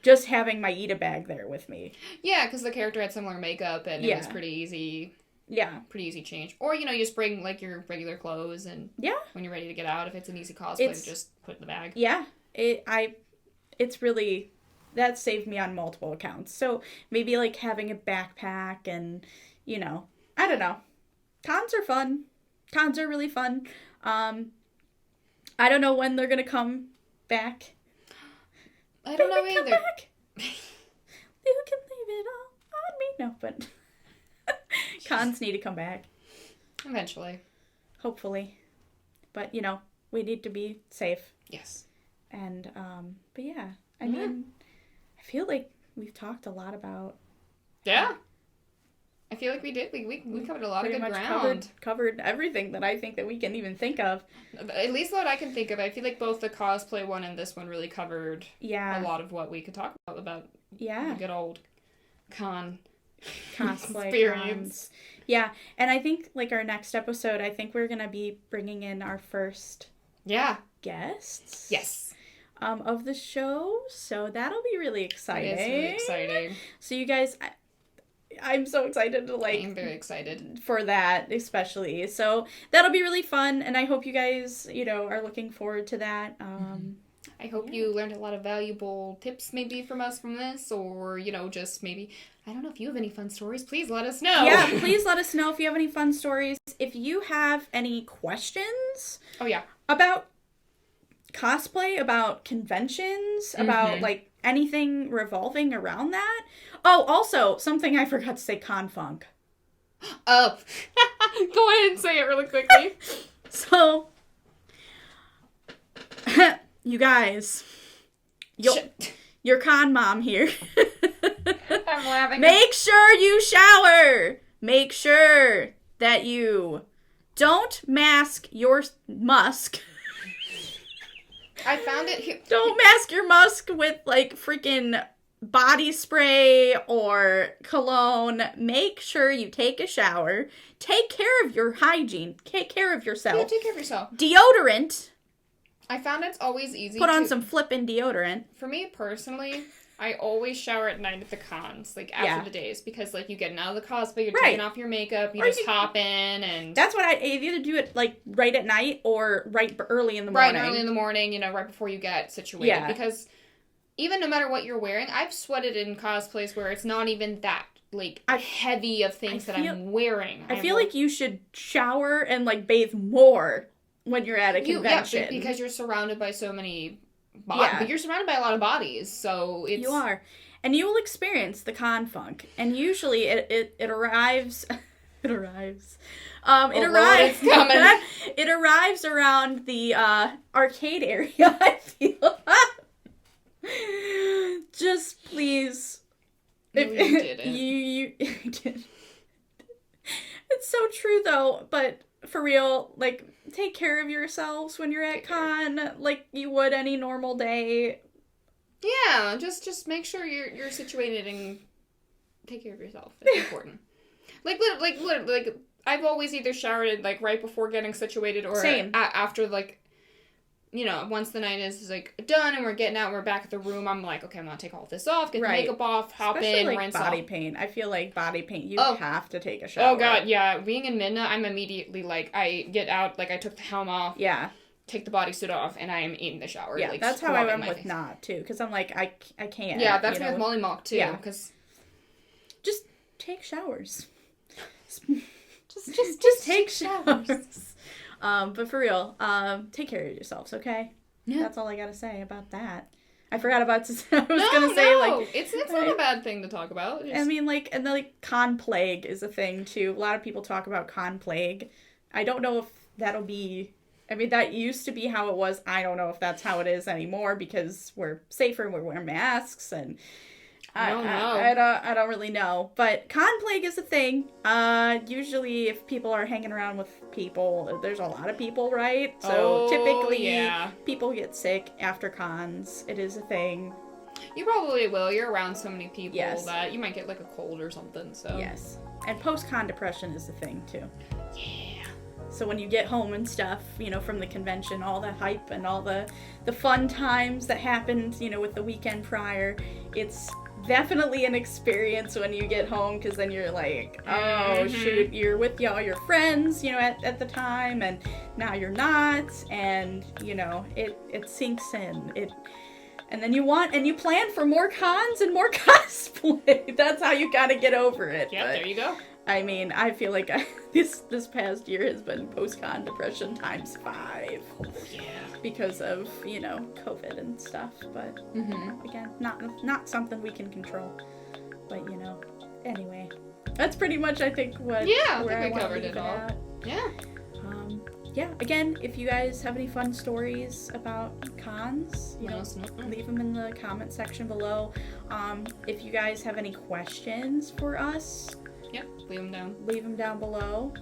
just having my Ita bag there with me. Yeah, because the character had similar makeup and it was pretty easy. Yeah. Pretty easy change. Or, you just bring, your regular clothes and when you're ready to get out, if it's an easy cosplay, just put it in the bag. Yeah. It's really... That saved me on multiple accounts. So, maybe, having a backpack and, I don't know. Cons are fun. Cons are really fun. I don't know when they're gonna come back. I don't know either. Who No, but cons need to come back. Eventually. Hopefully. But, we need to be safe. Yes. And, but yeah, I mean, I feel like we've talked a lot about... Yeah. I feel like we did. We covered a lot of good ground. Covered everything that I think that we can even think of. At least what I can think of. I feel like both the cosplay one and this one really covered a lot of what we could talk about the good old cosplay experience. Yeah, and I think, like, our next episode, I think we're going to be bringing in our first guests. Yes. Of the show, so that'll be really exciting. It is really exciting. So you guys... I'm so excited to, I'm very excited. For that, especially. So that'll be really fun, and I hope you guys, are looking forward to that. I hope you learned a lot of valuable tips maybe from us from this, or, just maybe, I don't know if you have any fun stories, please let us know. Yeah, please let us know if you have any fun stories. If you have any questions about cosplay, about conventions, about, like, anything revolving around that. Oh, also, something I forgot to say, con-funk. Oh. Go ahead and say it really quickly. So, you guys, your con mom here. I'm laughing. Make sure you shower. Make sure that you don't mask your musk. I found it here. Don't mask your musk with, like, freaking body spray or cologne. Make sure you take a shower. Take care of your hygiene. Take care of yourself. Yeah, take care of yourself. Deodorant. I found it's always easy Put on some flippin' deodorant. For me, personally, I always shower at night at the cons, like, after the days, because, like, you get out of the cosplay, you're taking off your makeup, you just hop in, and... That's what I either do it, like, right at night or right early in the morning. Right early in the morning, right before you get situated. Yeah. Because even no matter what you're wearing, I've sweated in cosplays where it's not even that, like, heavy of things that I'm wearing. I feel like you should shower and, like, bathe more when you're at a convention. Yeah, because you're surrounded by so many... But you're surrounded by a lot of bodies, so it's... You are. And you will experience the con-funk. And usually it arrives... It arrives. It arrives around the arcade area, I feel. Just please... No, you didn't. You did. It's so true, though, but... For real, like, take care of yourselves when you're at con, like you would any normal day. Yeah, just make sure you're situated and take care of yourself. It's important. Like I've always either showered, like, right before getting situated or after, like, once the night is like done and we're getting out, we're back at the room, I'm like, okay, I'm gonna take all this off, get the makeup off, hop especially, in, like, rinse body off. paint. I feel like body paint, you have to take a shower. Oh god, yeah. Being in Midna, I'm immediately like, I get out, like, I took the helm off. Yeah. Take the bodysuit off, and I am in the shower. Yeah, like, that's how I went with Knot, too, because I'm like, I can't. Yeah, that's me with Molly Mock, too, because... Just take showers. just take showers. But for real, take care of yourselves, okay? Yeah. That's all I gotta say about that. I forgot about to say, it's not a bad thing to talk about. I mean, like, and like, con plague is a thing, too. A lot of people talk about con plague. I don't know if that'll be... I mean, that used to be how it was. I don't know if that's how it is anymore, because we're safer and we wear masks, and... I don't know. I don't really know. But con plague is a thing. Usually if people are hanging around with people, there's a lot of people, right? So typically people get sick after cons. It is a thing. You probably will. You're around so many people that you might get, like, a cold or something, so. Yes. And post-con depression is a thing, too. Yeah. So when you get home and stuff, from the convention, all the hype and all the fun times that happened, with the weekend prior, it's definitely an experience when you get home, because then you're like, oh, shoot, you're with all your friends, at the time, and now you're not, and, it sinks in. And then you plan for more cons and more cosplay. That's how you gotta get over it. Yeah, there you go. I mean, I feel like this past year has been post-con depression times 5. Yeah. Because of, COVID and stuff. But, again, not something we can control. But, anyway, that's pretty much, I think, where I covered it all. Yeah. Yeah, again, if you guys have any fun stories about cons, leave them in the comment section below. If you guys have any questions for us, leave them down. Leave them down below.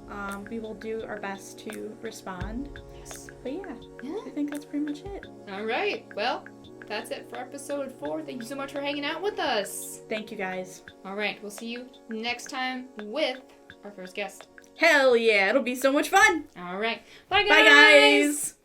We will do our best to respond. Yes. But yeah, I think that's pretty much it. All right. Well, that's it for episode 4. Thank you so much for hanging out with us. Thank you, guys. All right. We'll see you next time with our first guest. Hell yeah, it'll be so much fun. All right. Bye, guys. Bye, guys.